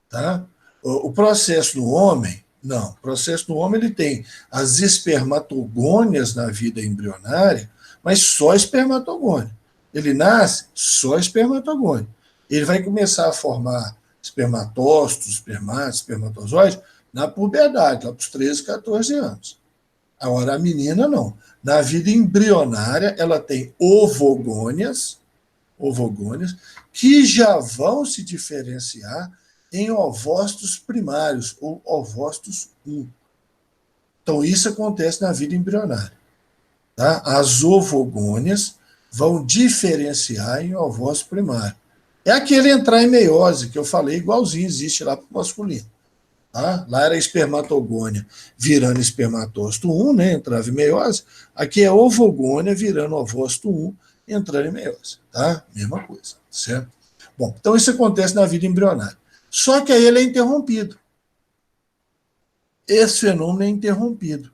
Tá? O processo do homem, não. O processo do homem ele tem as espermatogônias na vida embrionária, mas só espermatogônio. Ele nasce só espermatogônio. Ele vai começar a formar espermatócitos, espermatos, espermatozoides na puberdade, lá para os 13, 14 anos. Agora, a menina não. Na vida embrionária, ela tem ovogônias, que já vão se diferenciar em ovócitos primários, ou ovócitos 1. Então, isso acontece na vida embrionária. Tá? As ovogônias vão diferenciar em ovócito primário. É aquele entrar em meiose, que eu falei, igualzinho existe lá para o masculino. Tá? Lá era espermatogônia virando espermatócito 1, né, entrava em meiose. Aqui é ovogônia virando ovócito 1, entrando em meiose. Tá? Mesma coisa, certo? Bom, então isso acontece na vida embrionária. Só que aí ele é interrompido. Esse fenômeno é interrompido.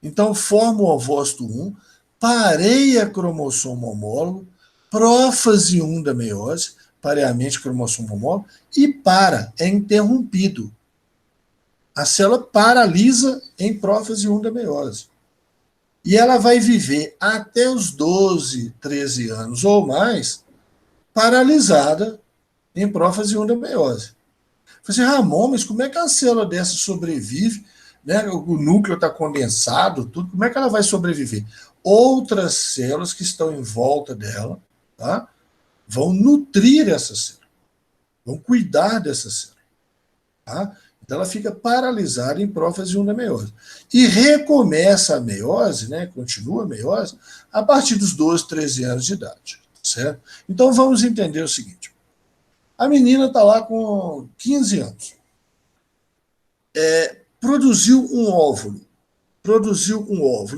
Então forma o ovócito 1, pareia cromossomo homólogo, prófase 1 da meiose, pareamento cromossomo homólogo, e é interrompido. a célula paralisa em prófase 1 da meiose. E ela vai viver até os 12, 13 anos ou mais paralisada em prófase 1 da meiose. Eu falei assim, Ramon, mas como é que a célula dessa sobrevive? Né? O núcleo está condensado, tudo, como é que ela vai sobreviver? Outras células que estão em volta dela, tá, vão nutrir essa célula, vão cuidar dessa célula. Tá? Então ela fica paralisada em prófase 1 da meiose. E recomeça a meiose, né, continua a meiose, a partir dos 12, 13 anos de idade. Certo? Então vamos entender o seguinte. A menina está lá com 15 anos. Produziu um óvulo.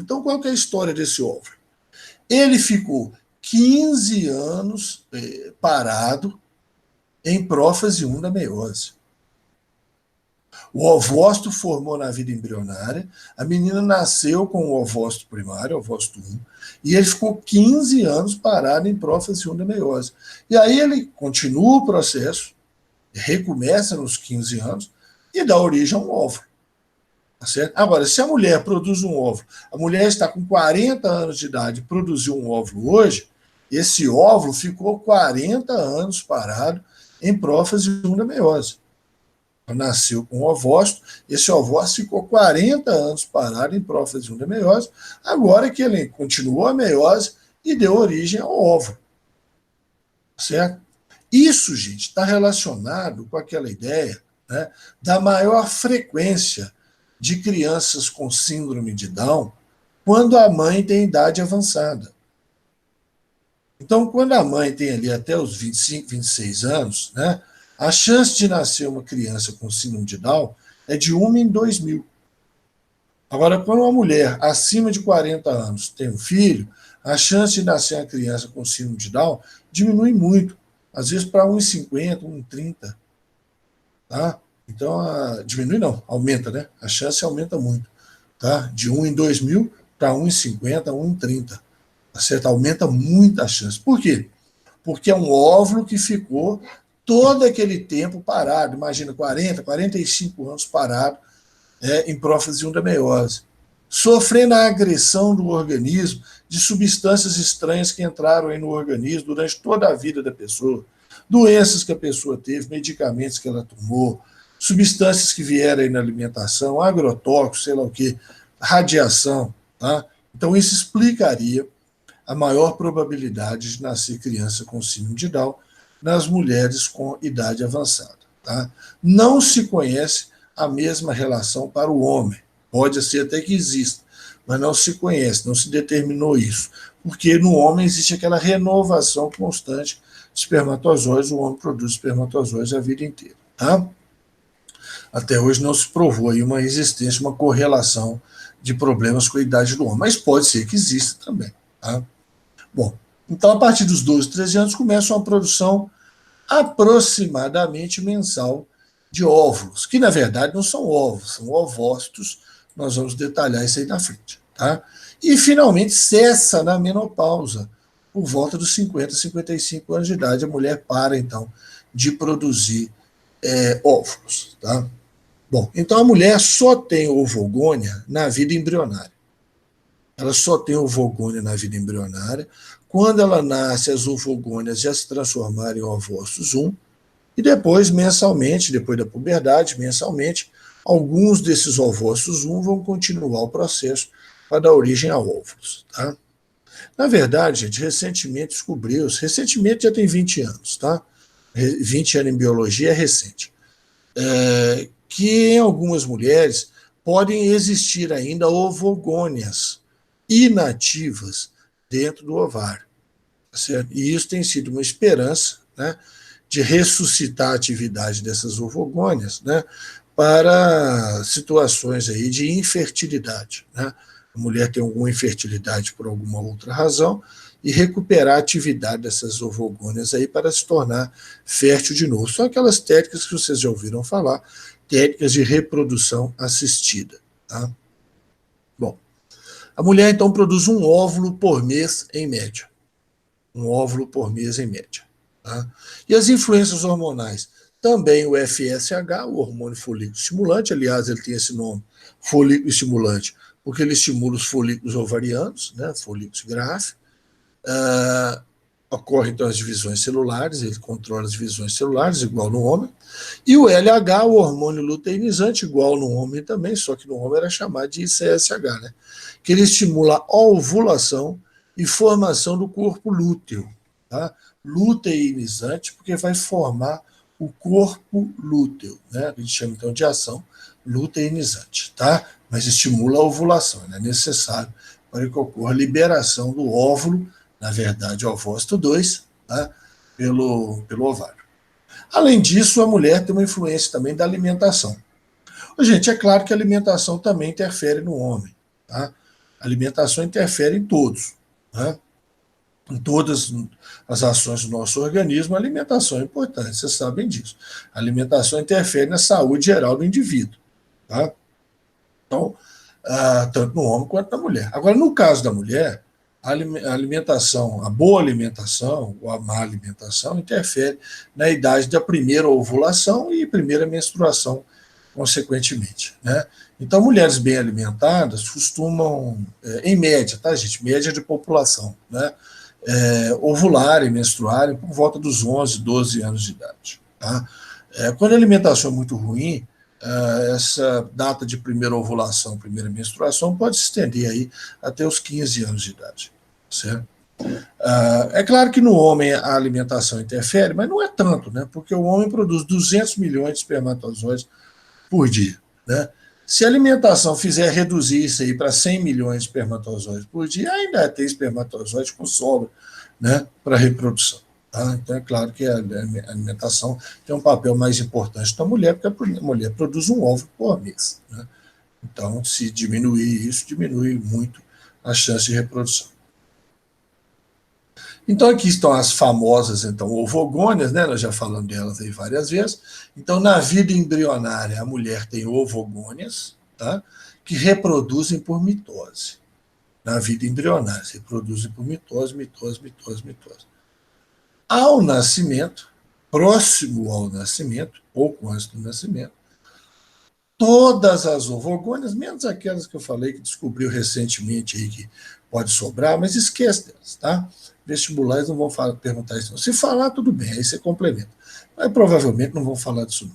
Então qual que é a história desse óvulo? Ele ficou 15 anos parado em prófase 1 da meiose. O ovócito formou na vida embrionária, a menina nasceu com o ovócito primário, o ovócito 1, e ele ficou 15 anos parado em prófase 1 da meiose. E aí ele continua o processo, recomeça nos 15 anos e dá origem a um óvulo. Tá certo? Agora, se a mulher produz um óvulo, a mulher está com 40 anos de idade e produziu um óvulo hoje, esse óvulo ficou 40 anos parado em prófase 1 da meiose. Nasceu com um ovócito, esse ovócito ficou 40 anos parado em prófase 1 da meiose, agora que ele continuou a meiose e deu origem ao óvulo. Certo? Isso, gente, está relacionado com aquela ideia, né, da maior frequência de crianças com síndrome de Down quando a mãe tem idade avançada. Então, quando a mãe tem ali até os 25, 26 anos, né, a chance de nascer uma criança com síndrome de Down é de 1 em 2.000. Agora, quando uma mulher acima de 40 anos tem um filho, a chance de nascer uma criança com síndrome de Down diminui muito, às vezes para 1 em 50, 1 em 30. Tá? Então, diminui não, aumenta, né? A chance aumenta muito. Tá? De 1 em 2.000 para 1 em 50, 1 em 30. Tá certo? Aumenta muito a chance. Por quê? Porque é um óvulo que ficou todo aquele tempo parado, imagina, 40, 45 anos parado em prófase 1 da meiose, sofrendo a agressão do organismo de substâncias estranhas que entraram aí no organismo durante toda a vida da pessoa, doenças que a pessoa teve, medicamentos que ela tomou, substâncias que vieram aí na alimentação, agrotóxicos, sei lá o que, radiação. Tá? Então isso explicaria a maior probabilidade de nascer criança com síndrome de Down nas mulheres com idade avançada. Tá? Não se conhece a mesma relação para o homem. Pode ser até que exista, mas não se conhece, não se determinou isso. Porque no homem existe aquela renovação constante de espermatozoides, o homem produz espermatozoides a vida inteira. Tá? Até hoje não se provou aí uma existência, uma correlação de problemas com a idade do homem, mas pode ser que exista também. Tá? Bom, então, a partir dos 12, 13 anos, começa uma produção aproximadamente mensal de óvulos, que na verdade não são óvulos, são ovócitos, nós vamos detalhar isso aí na frente. Tá? E finalmente cessa na menopausa, por volta dos 50, 55 anos de idade, a mulher para então de produzir óvulos. Tá? Bom, então a mulher só tem ovogônia na vida embrionária. Ela só tem ovogônia na vida embrionária. Quando ela nasce, as ovogônias já se transformaram em ovócitos 1, e depois, mensalmente, depois da puberdade, mensalmente, alguns desses ovócitos 1 vão continuar o processo para dar origem a óvulos. Tá? Na verdade, gente, recentemente descobriu-se, recentemente já tem 20 anos, tá? 20 anos em biologia é recente, que em algumas mulheres podem existir ainda ovogônias inativas dentro do ovário. Certo? E isso tem sido uma esperança, né, de ressuscitar a atividade dessas ovogônias, né, para situações aí de infertilidade. Né? A mulher tem alguma infertilidade por alguma outra razão e recuperar a atividade dessas ovogônias aí para se tornar fértil de novo. São aquelas técnicas que vocês já ouviram falar, técnicas de reprodução assistida. Tá? Bom, a mulher, então, produz um óvulo por mês, em média. Um óvulo por mês, em média. Tá? E as influências hormonais Também o FSH, o hormônio folículo estimulante, aliás, ele tem esse nome, folículo estimulante, porque ele estimula os folículos ovarianos, né, folículos Graafi. Ocorrem então as divisões celulares, ele controla as divisões celulares, igual no homem. E o LH, o hormônio luteinizante, igual no homem também, só que no homem era chamado de ICSH, né? Que ele estimula a ovulação e formação do corpo lúteo. Tá? Luteinizante, porque vai formar o corpo lúteo, né? A gente chama então de ação luteinizante, tá? Mas estimula a ovulação, é necessário para que ocorra a liberação do óvulo, na verdade, o ovócito 2, tá? pelo ovário. Além disso, a mulher tem uma influência também da alimentação. Gente, é claro que a alimentação também interfere no homem. Tá? A alimentação interfere em todos. Né? Em todas as ações do nosso organismo, a alimentação é importante, vocês sabem disso. A alimentação interfere na saúde geral do indivíduo. Tá? Então, tanto no homem quanto na mulher. Agora, no caso da mulher, a alimentação, a boa alimentação ou a má alimentação interfere na idade da primeira ovulação e primeira menstruação, consequentemente. Né? Então, mulheres bem alimentadas costumam, em média, tá, gente? Média de população, né? Ovularem, menstruarem por volta dos 11, 12 anos de idade. Tá? Quando a alimentação é muito ruim, essa data de primeira ovulação, primeira menstruação, pode se estender aí até os 15 anos de idade. Certo? É claro que no homem a alimentação interfere, mas não é tanto, né? Porque o homem produz 200 milhões de espermatozoides por dia. Né? Se a alimentação fizer reduzir isso aí para 100 milhões de espermatozoides por dia, ainda tem espermatozoide com sobra, né, para reprodução. Tá? Então é claro que a alimentação tem um papel mais importante da mulher, porque a mulher produz um óvulo por mês. Né? Então, se diminuir isso, diminui muito a chance de reprodução. Então, aqui estão as famosas ovogônias, né? Nós já falamos delas aí várias vezes. Então, na vida embrionária, a mulher tem ovogônias, tá? Que reproduzem por mitose. Na vida embrionária, se reproduzem por mitose, mitose, mitose, mitose. Ao nascimento, próximo ao nascimento, pouco antes do nascimento, todas as ovogônias, menos aquelas que eu falei que descobriu recentemente aí que pode sobrar, mas esquece delas, tá? Vestibulares não vão perguntar isso. Não. Se falar, tudo bem, aí você complementa. Mas provavelmente não vão falar disso não.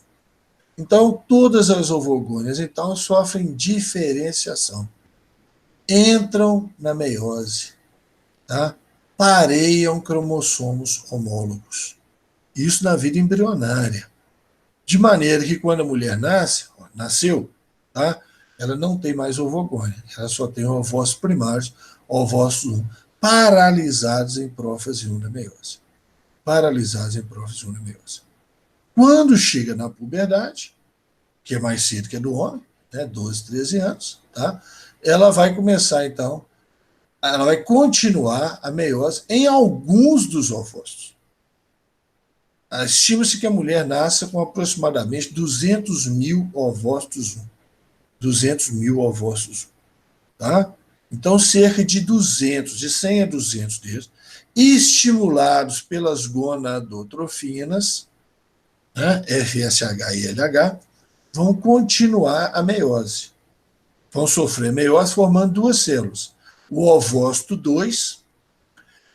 Então, todas as ovogônias, então, sofrem diferenciação. Entram na meiose, tá? Pareiam cromossomos homólogos. Isso na vida embrionária. De maneira que quando a mulher nasceu, tá? Ela não tem mais ovogônia, ela só tem ovócitos primários, ovócitos 1, paralisados em prófase 1 da meiose. Paralisados em prófase 1 da meiose. Quando chega na puberdade, que é mais cedo que a do homem, né, 12, 13 anos, tá? Ela vai começar, então, ela vai continuar a meiose em alguns dos ovócitos. Estima-se que a mulher nasça com aproximadamente 200 mil ovócitos 1. 200 mil ovócitos 1. Tá? Então, cerca de 200, de 100 a 200 deles, estimulados pelas gonadotrofinas, né, FSH e LH, vão continuar a meiose. Vão sofrer meiose formando duas células, o ovócito 2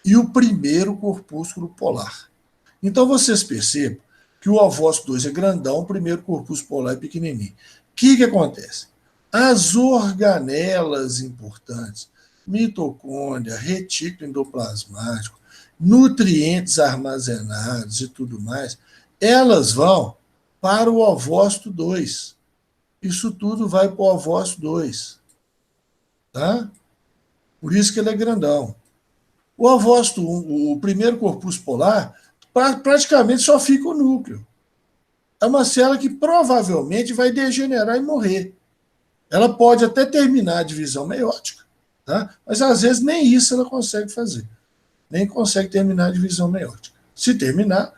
e o primeiro corpúsculo polar. Então, vocês percebem que o ovócito 2 é grandão, o primeiro corpúsculo polar é pequenininho. O que acontece? As organelas importantes, mitocôndria, retículo endoplasmático, nutrientes armazenados e tudo mais, elas vão para o ovócito 2. Isso tudo vai para o ovócito 2. Tá? Por isso que ele é grandão. O ovócito 1, o primeiro corpúsculo polar, praticamente só fica o núcleo. É uma célula que provavelmente vai degenerar e morrer. Ela pode até terminar a divisão meiótica, tá? Mas às vezes nem isso ela consegue fazer. Nem consegue terminar a divisão meiótica. Se terminar,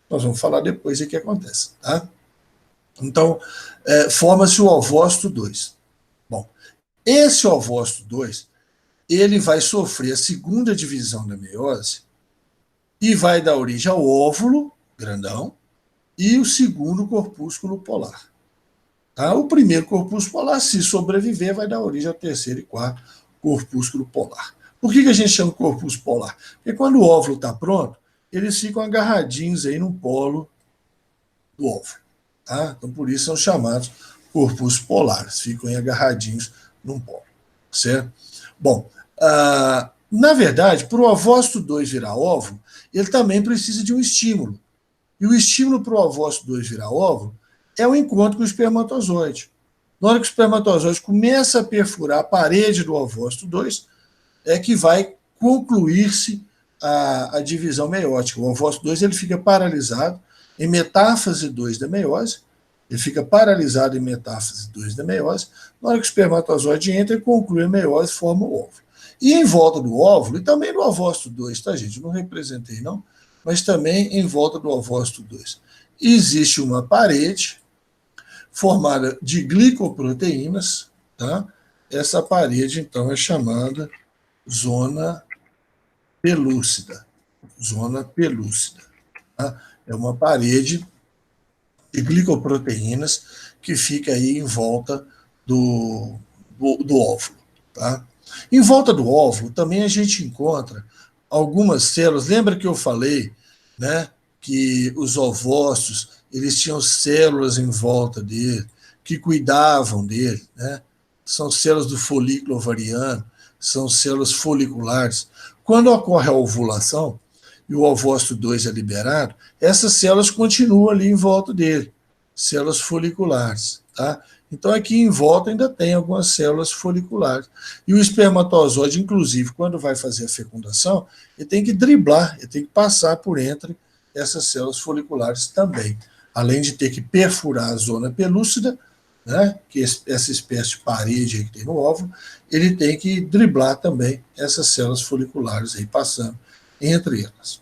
nós vamos falar depois o que acontece. Tá? Então, forma-se o ovócito 2. Bom, esse ovócito 2, ele vai sofrer a segunda divisão da meiose e vai dar origem ao óvulo grandão, e o segundo corpúsculo polar. Tá? O primeiro corpúsculo polar, se sobreviver, vai dar origem ao terceiro e quarto corpúsculo polar. Por que a gente chama de corpúsculo polar? Porque quando o óvulo está pronto, eles ficam agarradinhos aí no polo do óvulo. Tá? Então, por isso são chamados corpúsculos polares, ficam aí agarradinhos num polo. Certo? Bom, na verdade, para o ovócito 2 virar óvulo, ele também precisa de um estímulo. E o estímulo para o ovócito 2 virar óvulo é o encontro com o espermatozoide. Na hora que o espermatozoide começa a perfurar a parede do ovócito 2, é que vai concluir-se a divisão meiótica. O ovócito 2 ele fica paralisado em metáfase 2 da meiose, ele fica paralisado em metáfase 2 da meiose. Na hora que o espermatozoide entra, ele conclui a meiose e forma o óvulo. E em volta do óvulo, e também no ovócito 2, tá, gente? Eu não representei, não, mas também em volta do ovócito 2. Existe uma parede formada de glicoproteínas, tá? Essa parede, então, é chamada zona pelúcida. Zona pelúcida. Tá? É uma parede de glicoproteínas que fica aí em volta do óvulo. Tá? Em volta do óvulo também a gente encontra algumas células. Lembra que eu falei, né, que os ovócitos eles tinham células em volta dele que cuidavam dele, né? São células do folículo ovariano, são células foliculares. Quando ocorre a ovulação e o ovócito 2 é liberado, essas células continuam ali em volta dele, células foliculares, tá? Então, aqui em volta ainda tem algumas células foliculares. E o espermatozoide, inclusive, quando vai fazer a fecundação, ele tem que driblar, ele tem que passar por entre essas células foliculares também. Além de ter que perfurar a zona pelúcida, né, que essa espécie de parede aí que tem no óvulo, ele tem que driblar também essas células foliculares aí, passando entre elas.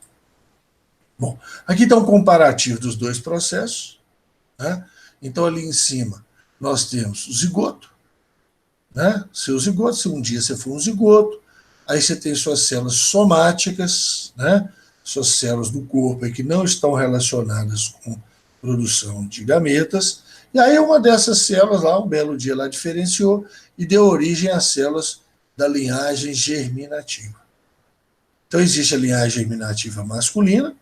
Bom, aqui está um comparativo dos dois processos. Né? Então, ali em cima, nós temos o zigoto, né? Seu zigoto, se um dia você for um zigoto, aí você tem suas células somáticas, né? Suas células do corpo aí que não estão relacionadas com produção de gametas, e aí uma dessas células lá, um belo dia lá diferenciou e deu origem às células da linhagem germinativa. Então existe a linhagem germinativa masculina,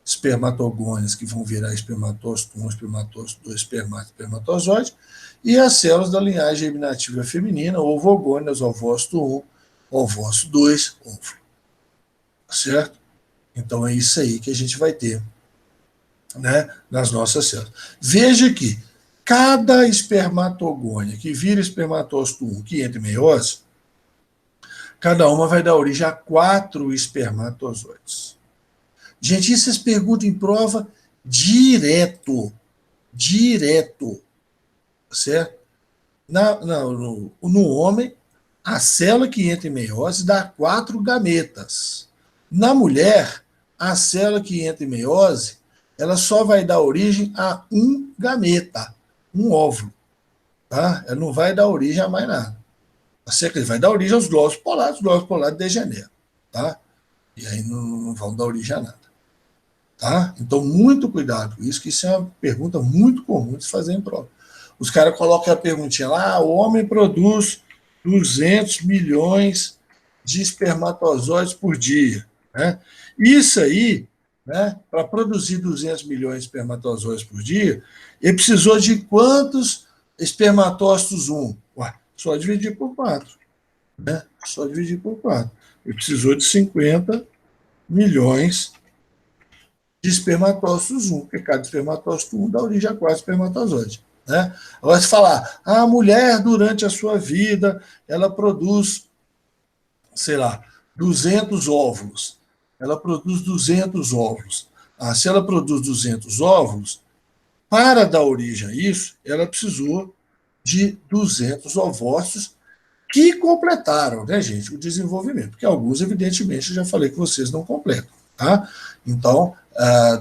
espermatogônias que vão virar espermatócito 1, espermatócito 2, espermatozoide, e as células da linhagem germinativa feminina, ovogônias, ovócito 1, ovócito 2, óvulo. Certo? Então é isso aí que a gente vai ter, né, nas nossas células. Veja que cada espermatogônia que vira espermatócito 1, que entra em meiose, cada uma vai dar origem a 4 espermatozoides. Gente, isso vocês perguntam em prova direto. Direto. Certo? No homem, a célula que entra em meiose dá 4 gametas. Na mulher, a célula que entra em meiose, ela só vai dar origem a um gameta, um óvulo. Tá? Ela não vai dar origem a mais nada. Ele vai dar origem aos glóbulos polares, os glóbulos polares degeneram. Tá? E aí não vão dar origem a nada. Tá? Então, muito cuidado com isso, que isso é uma pergunta muito comum de se fazer em prova. Os caras colocam a perguntinha lá, o homem produz 200 milhões de espermatozoides por dia. Né? Isso aí, né, para produzir 200 milhões de espermatozoides por dia, ele precisou de quantos espermatócitos 1? Ué, só dividir por 4. Né? Só dividir por 4. Ele precisou de 50 milhões de espermatócitos 1, porque cada espermatócito 1 dá origem a 4 espermatozoides. Né? Agora, se falar, a mulher, durante a sua vida, ela produz, sei lá, 200 óvulos. Ela produz 200 óvulos. Se ela produz 200 óvulos, para dar origem a isso, ela precisou de 200 ovócitos que completaram, né, gente, o desenvolvimento. Porque alguns, evidentemente, eu já falei que vocês não completam. Tá? Então,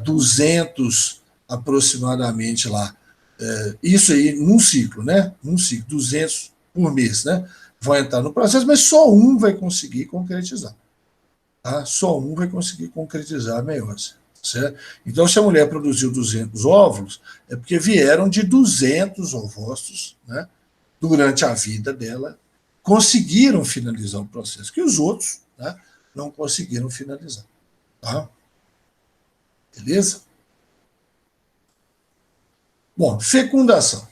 200 aproximadamente lá, isso aí num ciclo, né? Num ciclo, 200 por mês, né? Vão entrar no processo, mas só um vai conseguir concretizar. Tá? Só um vai conseguir concretizar a meiose. certo? Então, se a mulher produziu 200 óvulos, é porque vieram de 200 ovócitos, né? Durante a vida dela, conseguiram finalizar o processo, que os outros, né, não conseguiram finalizar. Tá? Beleza? Bom, fecundação.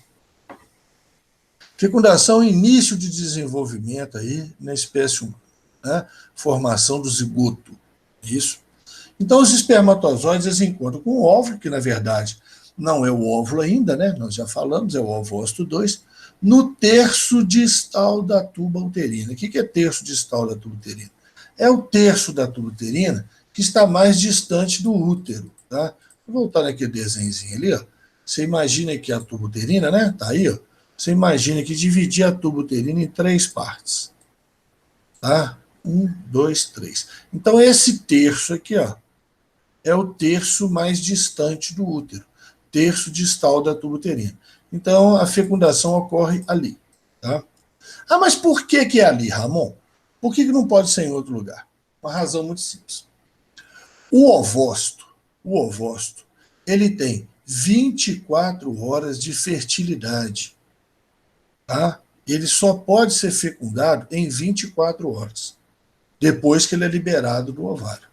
Fecundação é o início de desenvolvimento aí na espécie humana, né? Formação do zigoto. Isso. Então, os espermatozoides eles encontram com o óvulo, que na verdade não é o óvulo ainda, né? Nós já falamos, é o ovócito 2, no terço distal da tuba uterina. O que é terço distal da tuba uterina? É o terço da tuba uterina que está mais distante do útero. Tá? Vou voltar naquele desenhozinho ali, ó. Você imagina que a tuba uterina, né? Tá aí, ó. Você imagina que dividir a tuba uterina em 3 partes. Tá? 1, 2, 3. Então, esse terço aqui, ó, é o terço mais distante do útero, terço distal da tuba uterina. Então, a fecundação ocorre ali. Tá? Ah, mas por que é ali, Ramon? Por que não pode ser em outro lugar? Uma razão muito simples. O ovócito, ele tem 24 horas de fertilidade. Tá? Ele só pode ser fecundado em 24 horas, depois que ele é liberado do ovário.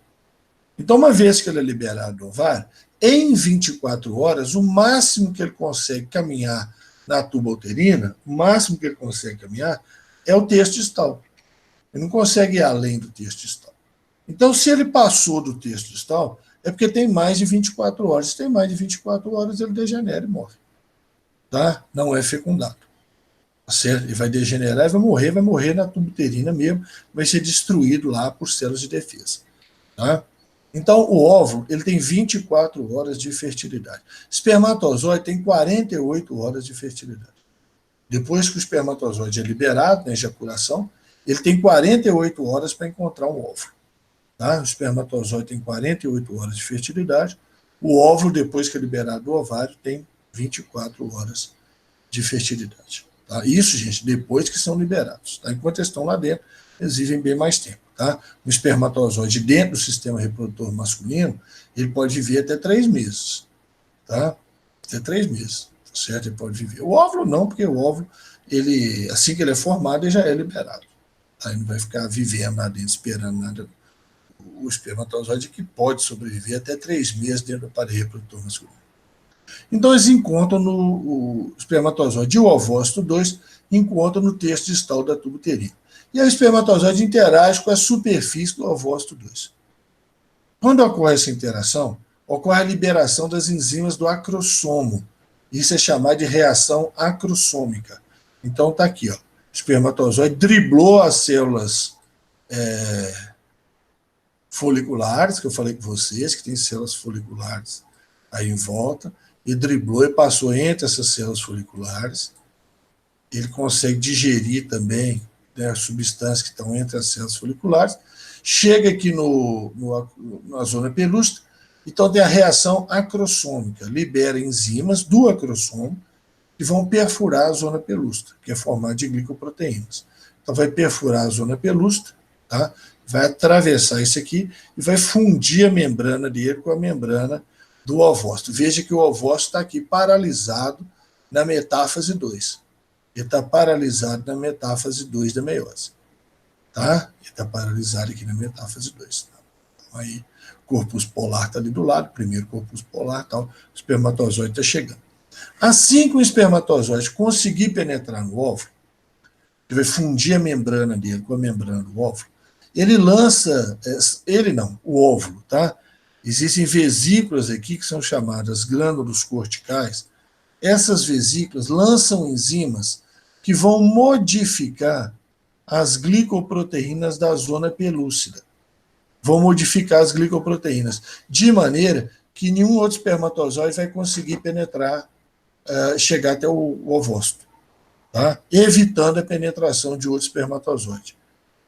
Então, uma vez que ele é liberado do ovário, em 24 horas, o máximo que ele consegue caminhar na tuba uterina, o máximo que ele consegue caminhar é o terço distal. Ele não consegue ir além do terço distal. Então, se ele passou do terço distal, é porque tem mais de 24 horas. Se tem mais de 24 horas, ele degenera e morre. Tá? Não é fecundado. Certo? Ele vai degenerar e vai morrer na tuba uterina mesmo, vai ser destruído lá por células de defesa. Tá? Então, o óvulo ele tem 24 horas de fertilidade. Espermatozoide tem 48 horas de fertilidade. Depois que o espermatozoide é liberado na ejaculação, ele tem 48 horas para encontrar um óvulo. Tá? O espermatozoide tem 48 horas de fertilidade. O óvulo, depois que é liberado do ovário, tem 24 horas de fertilidade. Tá? Isso, gente, depois que são liberados. Tá? Enquanto eles estão lá dentro, eles vivem bem mais tempo. Tá? O espermatozoide dentro do sistema reprodutor masculino, ele pode viver até 3 meses. Tá? Até 3 meses. Certo? Ele pode viver. O óvulo não, porque o óvulo, ele, assim que ele é formado, ele já é liberado. Tá? Ele não vai ficar vivendo lá dentro, esperando nada. O espermatozoide que pode sobreviver até 3 meses dentro do aparelho reprodutor masculino. Então, eles encontram no espermatozoide e o ovócito 2 encontram no terço distal da tuba uterina. E o espermatozoide interage com a superfície do ovócito 2. Quando ocorre essa interação, ocorre a liberação das enzimas do acrossomo. Isso é chamado de reação acrossômica. Então, está aqui, ó. O espermatozoide driblou as células foliculares, que eu falei com vocês, que tem células foliculares aí em volta, e driblou e passou entre essas células foliculares. Ele consegue digerir também, né, as substâncias que estão entre as células foliculares, chega aqui na zona pelúcida, então tem a reação acrossômica, libera enzimas do acrossomo que vão perfurar a zona pelúcida, que é formada de glicoproteínas. Então vai perfurar a zona pelúcida, tá? Vai atravessar isso aqui e vai fundir a membrana dele com a membrana do ovócito. Veja que o ovócito está aqui paralisado na metáfase 2. Ele está paralisado na metáfase 2 da meiose. Tá? Ele está paralisado aqui na metáfase 2. Tá? Então, aí, o corpus polar está ali do lado, primeiro corpus polar, tal, o espermatozoide está chegando. Assim que o espermatozoide conseguir penetrar no óvulo, ele vai fundir a membrana dele com a membrana do óvulo, ele lança, o óvulo, tá? Existem vesículas aqui que são chamadas glândulos corticais. Essas vesículas lançam enzimas que vão modificar as glicoproteínas da zona pelúcida. Vão modificar as glicoproteínas, de maneira que nenhum outro espermatozoide vai conseguir penetrar, chegar até o ovócito, tá? Evitando a penetração de outro espermatozoide.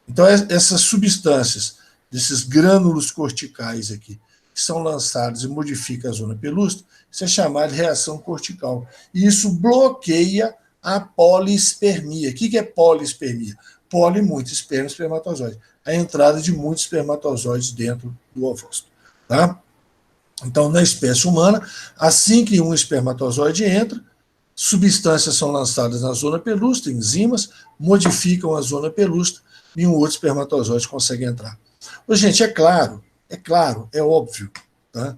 Então, essas substâncias, desses grânulos corticais aqui, que são lançados e modificam a zona pelúcida, isso é chamado de reação cortical. E isso bloqueia a polispermia. O que é polispermia? Poli, muito, esperma, espermatozoide. A entrada de muitos espermatozoides dentro do ovócito. Tá? Então, na espécie humana, assim que um espermatozoide entra, substâncias são lançadas na zona pelúcida, enzimas, modificam a zona pelúcida e um outro espermatozoide consegue entrar. Ô, gente, é claro, é óbvio, tá?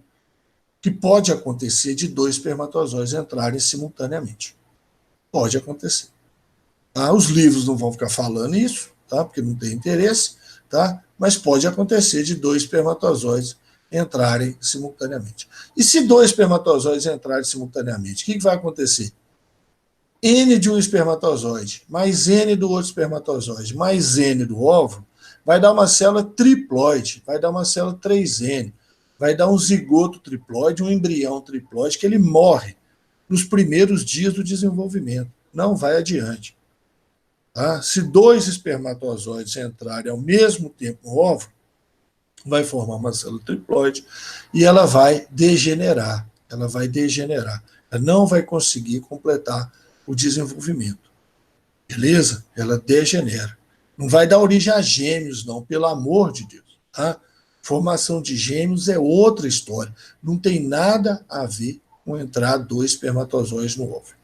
Que pode acontecer de dois espermatozoides entrarem simultaneamente. Pode acontecer. Tá? Os livros não vão ficar falando isso, tá? Porque não tem interesse, tá? Mas pode acontecer de dois espermatozoides entrarem simultaneamente. E se dois espermatozoides entrarem simultaneamente, o que vai acontecer? N de um espermatozoide, mais N do outro espermatozoide, mais N do óvulo, vai dar uma célula triploide, vai dar uma célula 3N, vai dar um zigoto triploide, um embrião triploide, que ele morre nos primeiros dias do desenvolvimento, não vai adiante. Tá? Se dois espermatozoides entrarem ao mesmo tempo no óvulo, vai formar uma célula triploide e ela vai degenerar, ela não vai conseguir completar o desenvolvimento. Beleza? Ela degenera. Não vai dar origem a gêmeos, não, pelo amor de Deus. Tá? Formação de gêmeos é outra história. Não tem nada a ver com entrar dois espermatozoides no óvulo.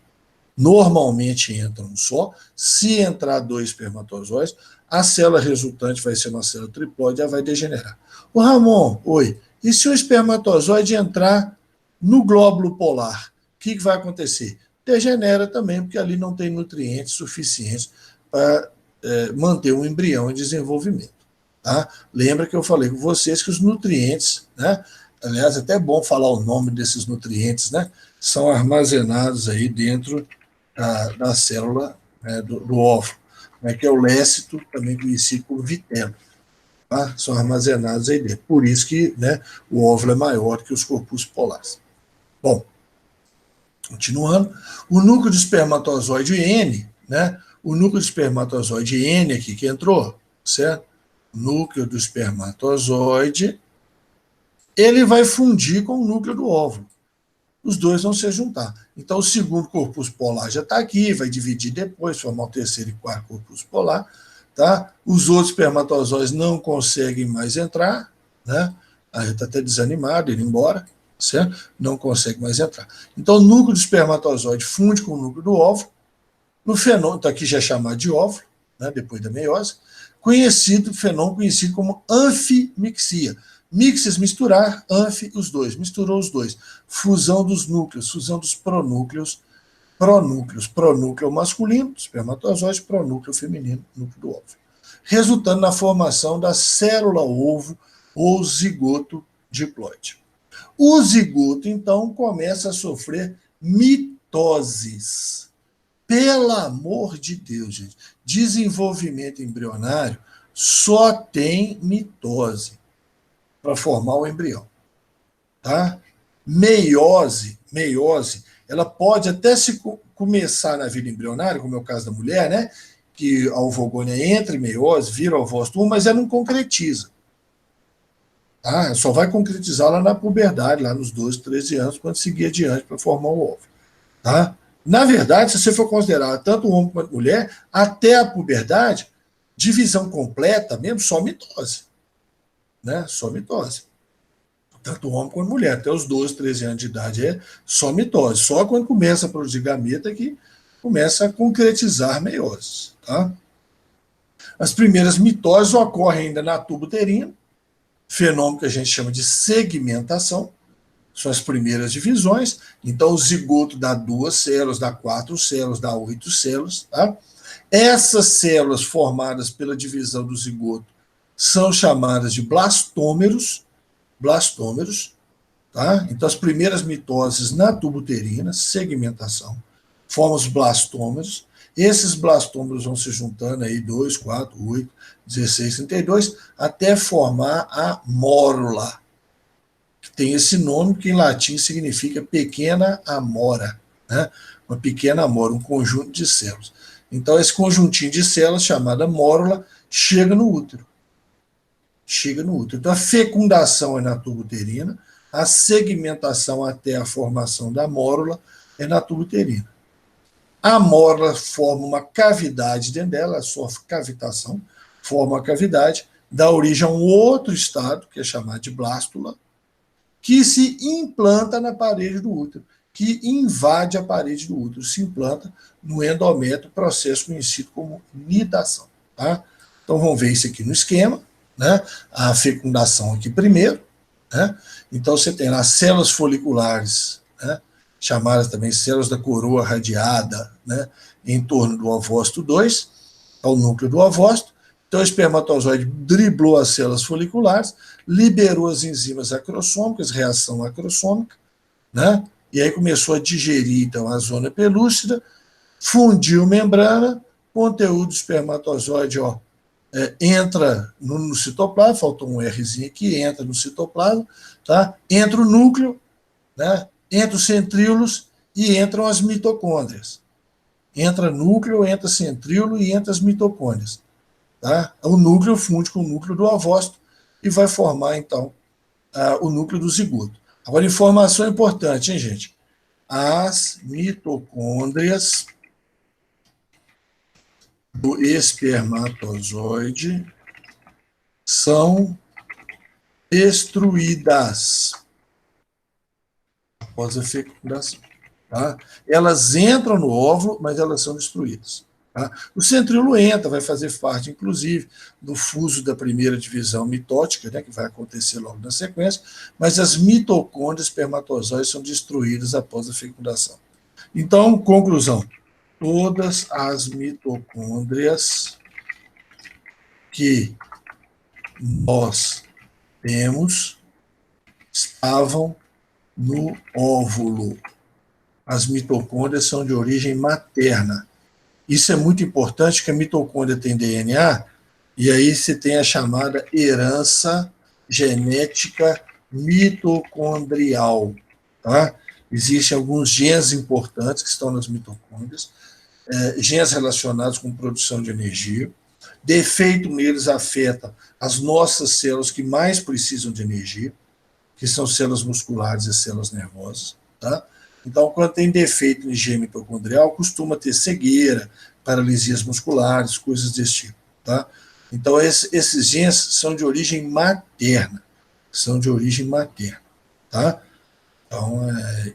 Normalmente entra um só. Se entrar dois espermatozoides, a célula resultante vai ser uma célula triploide e ela vai degenerar. Ô Ramon, oi, e se o espermatozoide entrar no glóbulo polar, o que vai acontecer? Degenera também, porque ali não tem nutrientes suficientes para manter um embrião em desenvolvimento. Tá? Lembra que eu falei com vocês que os nutrientes, né? Aliás, é até bom falar o nome desses nutrientes, né? São armazenados aí dentro da célula, né, do óvulo, né, que é o lécito, também conhecido como vitelo. Tá? São armazenados aí dentro. Por isso que, né, o óvulo é maior que os corpos polares. Bom, continuando, o núcleo de espermatozoide N, né? O núcleo de espermatozoide N aqui que entrou, certo? Núcleo do espermatozoide, ele vai fundir com o núcleo do óvulo. Os dois vão se juntar. Então, o segundo corpus polar já está aqui, vai dividir depois, formar o terceiro e quarto corpus polar. Tá? Os outros espermatozoides não conseguem mais entrar, né? Aí está até desanimado, indo embora, certo? Não consegue mais entrar. Então, o núcleo do espermatozoide funde com o núcleo do óvulo, no fenômeno, tá aqui já é chamado de óvulo, né, depois da meiose, fenômeno conhecido como anfimixia. Mixes, misturar, anfi, os dois, misturou os dois. Fusão dos núcleos, fusão dos pronúcleos, pronúcleo masculino, espermatozoide, pronúcleo feminino, núcleo do óvulo. Resultando na formação da célula-ovo ou zigoto diploide. O zigoto, então, começa a sofrer mitoses. Pelo amor de Deus, gente. Desenvolvimento embrionário só tem mitose para formar o embrião. Tá? Meiose, ela pode até se começar na vida embrionária, como é o caso da mulher, né? Que a ovogônia entra em meiose, vira ovócito, mas ela não concretiza. Tá? Só vai concretizar lá na puberdade, lá nos 12, 13 anos, quando seguir adiante para formar o óvulo. Tá? Na verdade, se você for considerar tanto o homem quanto a mulher, até a puberdade, divisão completa mesmo, só mitose. Né? Só mitose. Tanto o homem quanto a mulher, até os 12, 13 anos de idade é só mitose. Só quando começa a produzir gameta que começa a concretizar meioses. Tá? As primeiras mitoses ocorrem ainda na tuba uterina, fenômeno que a gente chama de segmentação, são as primeiras divisões. Então, o zigoto dá 2 células, dá 4 células, dá 8 células. Tá? Essas células formadas pela divisão do zigoto são chamadas de blastômeros. Tá? Então, as primeiras mitoses na tuba uterina, segmentação, formam os blastômeros. Esses blastômeros vão se juntando aí 2, 4, 8, 16, 32, até formar a mórula, que tem esse nome que em latim significa pequena amora, né? Uma pequena amora, um conjunto de células. Então, esse conjuntinho de células, chamada mórula, chega no útero. Então, a fecundação é na tuba uterina, a segmentação até a formação da mórula é na tuba uterina. A mórula forma uma cavidade dentro dela, a sua cavitação forma uma cavidade, dá origem a um outro estado, que é chamado de blástula, que se implanta na parede do útero, que invade a parede do útero, se implanta no endométrio, processo conhecido como nidação. Tá? Então vamos ver isso aqui no esquema, né? A fecundação aqui primeiro, né? Então você tem lá as células foliculares, né? Chamadas também células da coroa radiada, né? Em torno do ovócito 2, é o núcleo do ovócito. Então o espermatozoide driblou as células foliculares, liberou as enzimas acrossômicas, reação acrossômica, né? E aí começou a digerir então a zona pelúcida, fundiu membrana, conteúdo do espermatozoide, ó, entra no citoplasma, faltou um Rzinho aqui, entra no citoplasma, tá? Entra o núcleo, né? Entra os centríolos e entram as mitocôndrias. Entra núcleo, entra centríolo e entra as mitocôndrias. Tá? O núcleo funde com o núcleo do ovócito e vai formar, então, o núcleo do zigoto. Agora, informação importante, hein, gente? As mitocôndrias do espermatozoide são destruídas após a fecundação. Tá? Elas entram no óvulo, mas elas são destruídas. Tá? O centríolo entra, vai fazer parte, inclusive, do fuso da primeira divisão mitótica, né, que vai acontecer logo na sequência, mas as mitocôndrias espermatozoides são destruídas após a fecundação. Então, conclusão: todas as mitocôndrias que nós temos estavam no óvulo. As mitocôndrias são de origem materna. Isso é muito importante, porque a mitocôndria tem DNA, e aí você tem a chamada herança genética mitocondrial. Tá? Existem alguns genes importantes que estão nas mitocôndrias, genes relacionados com produção de energia. Defeito neles afeta as nossas células que mais precisam de energia, que são células musculares e células nervosas. Tá? Então, quando tem defeito em gene mitocondrial, costuma ter cegueira, paralisias musculares, coisas desse tipo. Tá? Então, esses genes são de origem materna. São de origem materna. Tá? Então,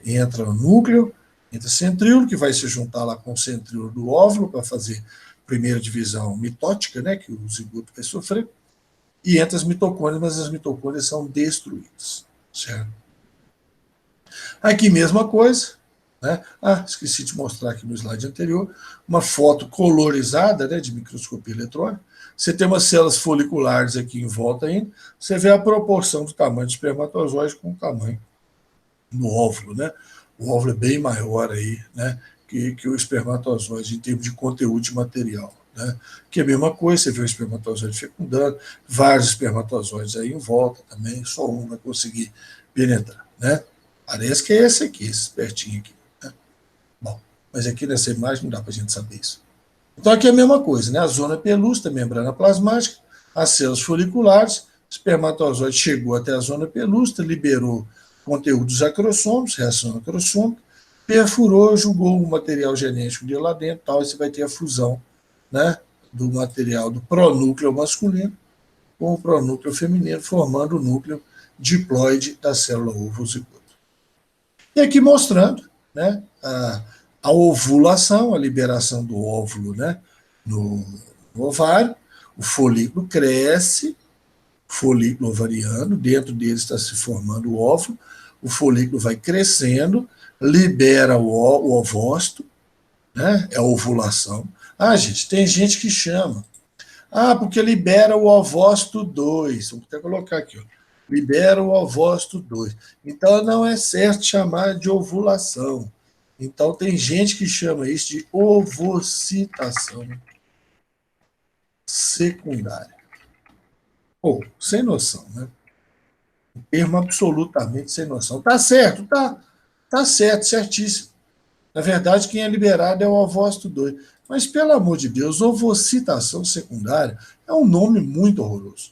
entra o núcleo, entra o centríolo, que vai se juntar lá com o centríolo do óvulo para fazer a primeira divisão mitótica, né, que o zigoto vai sofrer, e entra as mitocôndrias, mas as mitocôndrias são destruídas. Certo? Aqui, mesma coisa. Né? Esqueci de mostrar aqui no slide anterior, uma foto colorizada, né, de microscopia eletrônica. Você tem umas células foliculares aqui em volta ainda, você vê a proporção do tamanho do espermatozoide com o tamanho do óvulo. Né? O óvulo é bem maior aí, né, que o espermatozoide em termos de conteúdo de material. Né? Que é a mesma coisa, você vê o espermatozoide fecundando, vários espermatozoides aí em volta também, só um vai conseguir penetrar. Né? Parece que é esse aqui, esse espertinho aqui. Né? Bom, mas aqui nessa imagem não dá para a gente saber isso. Então aqui é a mesma coisa, né? A zona pelúcida, a membrana plasmática, as células foliculares, o espermatozoide chegou até a zona pelúcida, liberou conteúdos acrossômicos, reação acrossômica, perfurou, jogou o material genético de lá dentro, tal, e você vai ter a fusão, né, do material do pronúcleo masculino com o pronúcleo feminino, formando o núcleo diploide da célula ovo-zigoto. E aqui mostrando, né, a ovulação, a liberação do óvulo, né, no ovário, o folículo cresce, folículo ovariano, dentro dele está se formando o óvulo, o folículo vai crescendo, libera o ovócito, né, é a ovulação. Gente, tem gente que chama. Porque libera o ovócito 2. Vou até colocar aqui, ó. Libera o ovócito 2. Então, não é certo chamar de ovulação. Então, tem gente que chama isso de ovocitação secundária. Sem noção, né? Um termo absolutamente sem noção. Tá certo? Tá certo, certíssimo. Na verdade, quem é liberado é o ovócito 2. Mas, pelo amor de Deus, ovocitação secundária é um nome muito horroroso.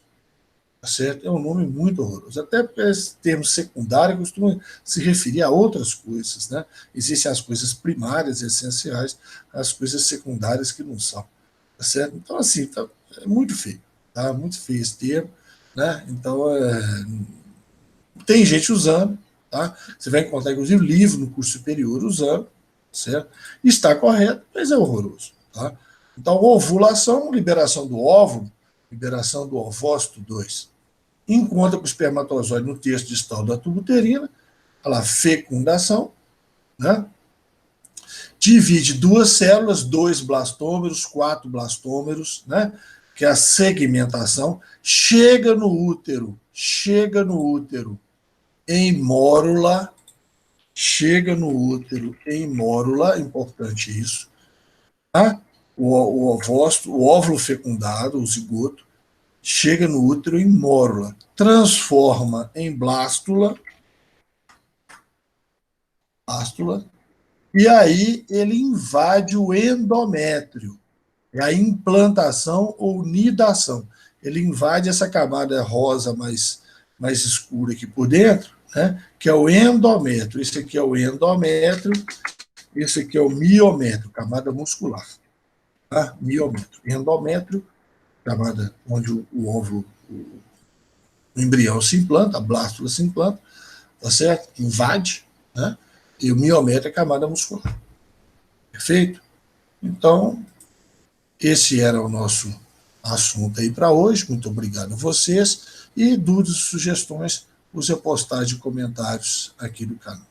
Tá certo? É um nome muito horroroso. Até porque esse termo secundário costuma se referir a outras coisas. Né? Existem as coisas primárias, essenciais, as coisas secundárias que não são. Tá certo? Então, assim, é muito feio. Tá? Muito feio esse termo. Né? Então, Tem gente usando, tá? Você vai encontrar, inclusive, livro no curso superior usando, certo? Está correto, mas é horroroso, tá? Então, ovulação, liberação do óvulo, liberação do ovócito 2. Encontra com o espermatozoide no terço distal da tuba uterina, a fecundação, né? Divide duas células, 2 blastômeros, 4 blastômeros, né? Que é a segmentação, chega no útero em mórula, importante isso, tá? O ovócito, o óvulo fecundado, o zigoto, chega no útero em mórula, transforma em blástula, e aí ele invade o endométrio. É a implantação ou nidação. Ele invade essa camada rosa mais escura aqui por dentro, né, que é o endométrio. Esse aqui é o endométrio, esse aqui é o miométrio, camada muscular. Tá? Miométrio. Endométrio, camada onde o óvulo, o embrião se implanta, a blástula se implanta, tá certo? Invade, né? E o miométrio é a camada muscular. Perfeito? Então, esse era o nosso assunto aí para hoje. Muito obrigado a vocês. E dúvidas e sugestões, use a postagem de comentários aqui do canal.